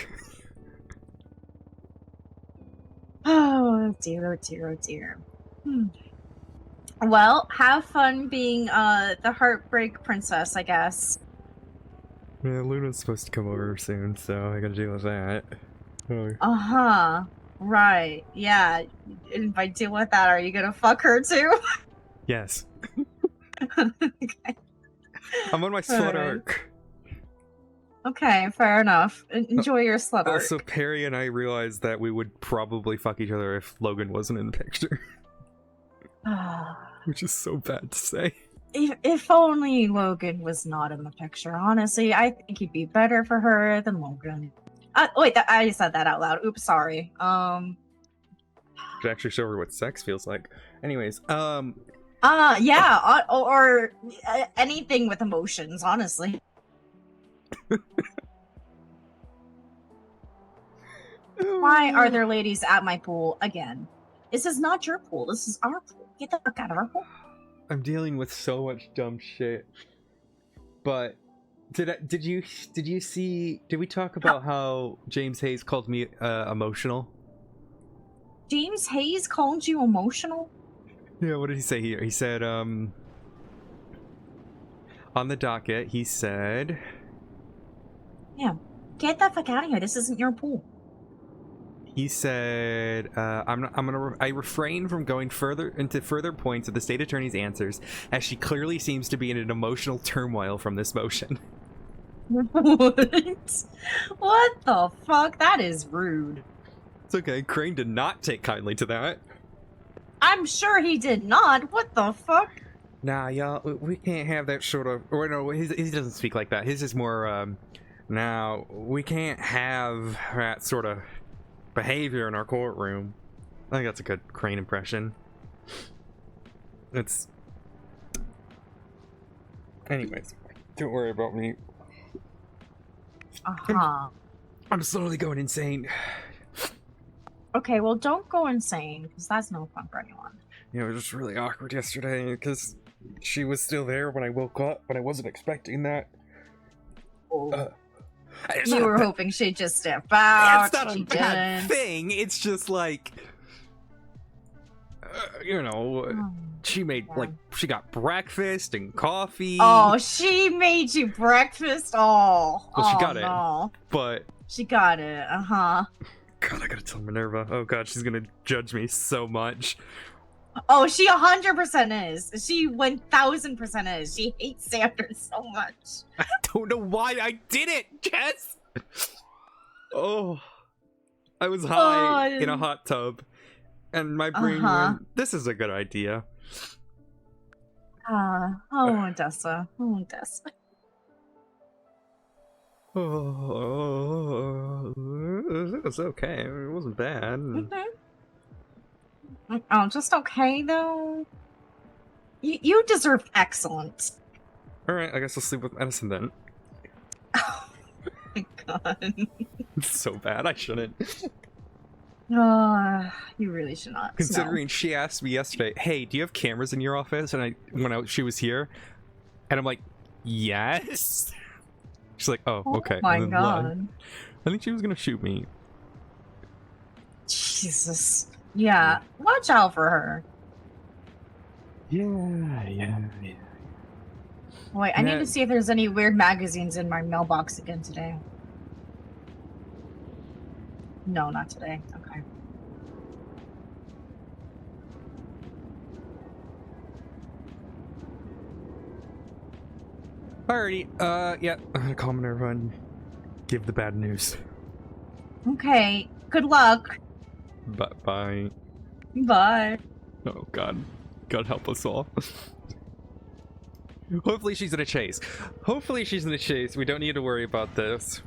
Oh dear, oh dear, oh dear. Well, have fun being the heartbreak princess, I guess. Yeah, Luna's supposed to come over soon, so I gotta deal with that. Oh. Right. Yeah. And if I deal with that, are you gonna fuck her too? Yes. Okay. I'm on my slut Alright. arc. Okay, fair enough. Enjoy your slut arc. Also, Perry and I realized that we would probably fuck each other if Logan wasn't in the picture. Which is so bad to say. If only Logan was not in the picture. Honestly, I think he'd be better for her than Logan. Wait, I said that out loud. Oops, sorry. To actually show her what sex feels like. Anyways, yeah, or anything with emotions, honestly. Why are there ladies at my pool again? This is not your pool. This is our pool. Get the fuck out of our pool. I'm dealing with so much dumb shit. But did you see? Did we talk about how James Hayes called me emotional? James Hayes called you emotional? Yeah. What did he say here? He said on the docket. He said, Yeah, get the fuck out of here. This isn't your pool. He said, I refrain from going into further points of the state attorney's answers, as she clearly seems to be in an emotional turmoil from this motion. What? What the fuck? That is rude. It's okay. Crane did not take kindly to that. I'm sure he did not. What the fuck? Nah, y'all, we can't have that sort of. Or no, he doesn't speak like that. His is more. Now we can't have that sort of behavior in our courtroom. I think that's a good Crane impression. It's. Anyways, don't worry about me. I'm slowly going insane. Okay, well, don't go insane, because that's no fun for anyone. You know, it was just really awkward yesterday, because she was still there when I woke up, but I wasn't expecting that. You were hoping she'd just step out. It's not a bad thing. It's just like, you know, she got breakfast and coffee. Oh, she made you breakfast? Oh. Well, she got no. it. But. She got it. Uh-huh. God, I gotta tell Minerva. Oh god, she's gonna judge me so much. Oh, she 100% is. She 1000% is. She hates Sanders so much. I don't know why I did it, Jess! Oh. I was high in a hot tub, and my brain went, this is a good idea. Oh, Odessa. Oh, Odessa. Oh, it was okay. It wasn't bad. Oh, just okay though. You deserve excellence. All right, I guess I'll sleep with Edison then. Oh my god. It's so bad. I shouldn't. You really should not. Considering she asked me yesterday, "Hey, do you have cameras in your office?" And she was here, and I'm like, "Yes." She's like, "Oh, okay." Oh my and then god. I think she was gonna shoot me. Jesus. Yeah, watch out for her. Yeah. Wait, I need to see if there's any weird magazines in my mailbox again today. No, not today. Okay. Alrighty. Yeah. I'm gonna call Minerva and give the bad news. Okay. Good luck. Bye. Bye. Oh God. God help us all. Hopefully she's in a chase. We don't need to worry about this.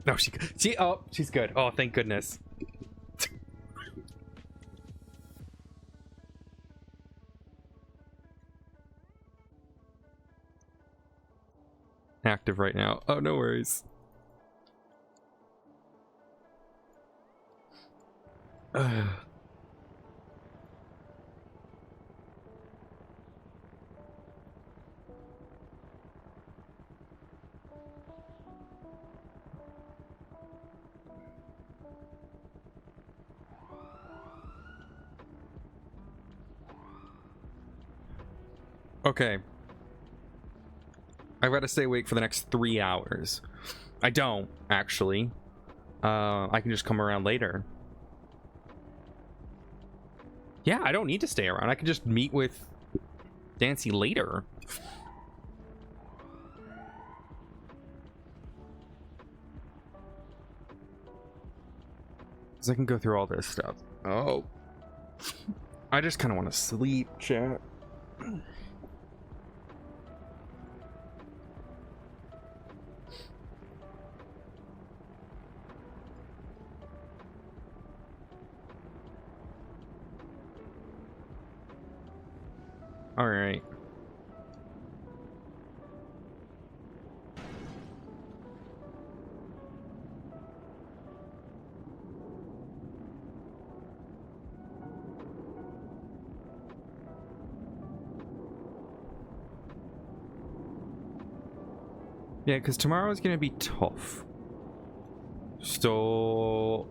No, she's good. Oh, thank goodness. Active right now. Oh, no worries. Okay. I've got to stay awake for the next 3 hours. I don't, actually. I can just come around later. Yeah, I don't need to stay around. I can just meet with Nancy later. Because I can go through all this stuff. Oh. I just kind of want to sleep, chat. All right. Yeah, because tomorrow is going to be tough. So,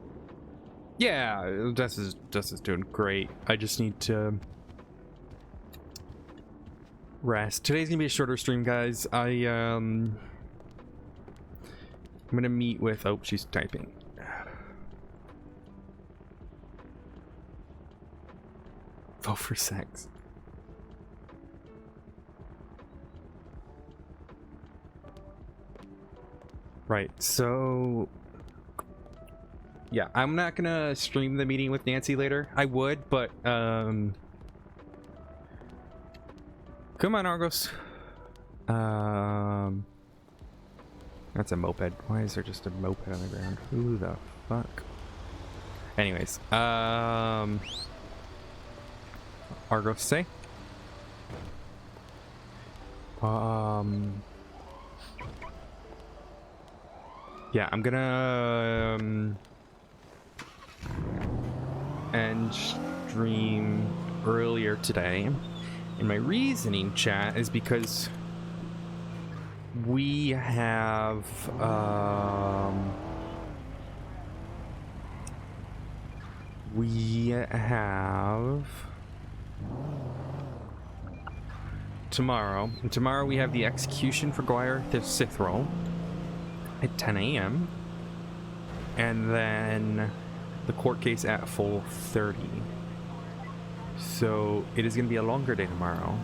yeah, Odessa's doing great. I just need to rest. Today's gonna be a shorter stream, guys. I'm gonna meet with. Oh, she's typing. Vote for sex. Right. So, yeah, I'm not gonna stream the meeting with Nancy later. I would, but come on, Argos. That's a moped. Why is there just a moped on the ground? Who the fuck? Anyways, Argos, say. Yeah, I'm gonna end stream earlier today. And my reasoning, chat, is because we have tomorrow. And tomorrow we have the execution for Guire the Sithroll at 10 a.m. and then the court case at 4:30. So it is going to be a longer day tomorrow,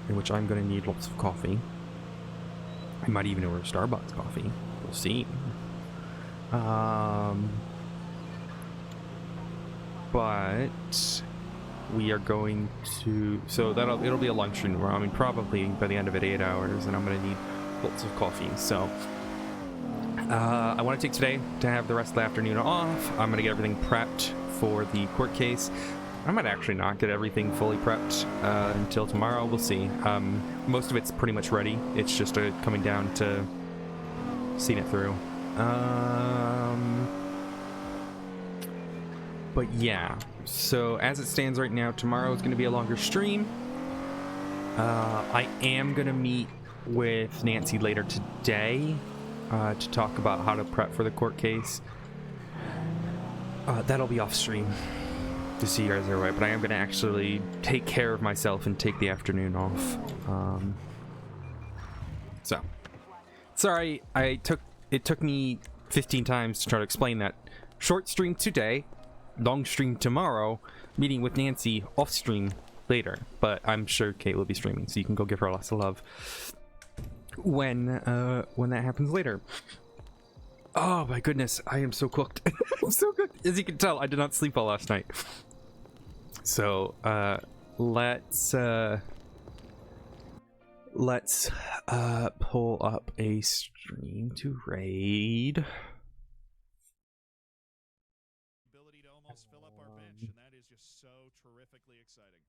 in which I'm going to need lots of coffee. I might even order Starbucks coffee. We'll see. But we are going to, so it'll be a lunch stream tomorrow. I mean, probably by the end of it, 8 hours, and I'm going to need lots of coffee. So I want to take today to have the rest of the afternoon off. I'm going to get everything prepped for the court case. I might actually not get everything fully prepped until tomorrow. We'll see. Most of it's pretty much ready. It's just coming down to seeing it through. But yeah, so as it stands right now, tomorrow is going to be a longer stream. I am going to meet with Nancy later today to talk about how to prep for the court case. That'll be off stream to see you guys are right, but I am going to actually take care of myself and take the afternoon off. So sorry, it took me 15 times to try to explain that. Short stream today, long stream tomorrow, meeting with Nancy off stream later, but I'm sure Kate will be streaming, so you can go give her lots of love when that happens later. Oh my goodness, I am so cooked. I'm so cooked. As you can tell, I did not sleep all last night. So let's pull up a stream to raid. Ability to almost fill up our bench, and that is just so terrifically exciting.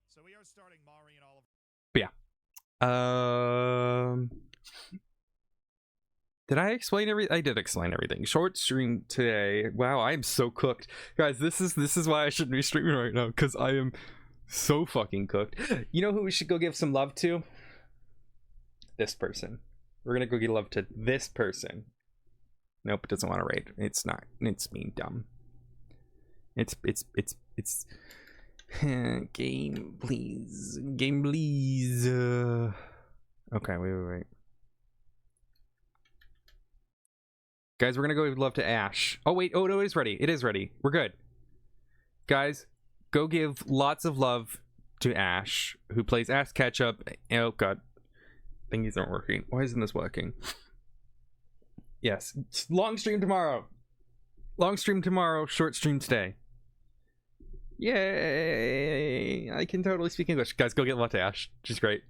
So we are starting Mari and all of. Yeah. Did I explain everything? I did explain everything. Short stream today. Wow, I am so cooked, guys. This is why I shouldn't be streaming right now, because I am so fucking cooked. You know who we should go give some love to? This person. We're gonna go give love to this person. Nope, it doesn't want to raid. It's not. It's being dumb. It's game please. Game please. Okay, wait. Guys, we're gonna go give love to Ash. Oh wait, oh no, it is ready. It is ready. We're good. Guys, go give lots of love to Ash, who plays Ass Ketchup. Oh god. Thingies aren't working. Why isn't this working? Yes. Long stream tomorrow. Long stream tomorrow, short stream today. Yay! I can totally speak English. Guys, go get love to Ash. She's great.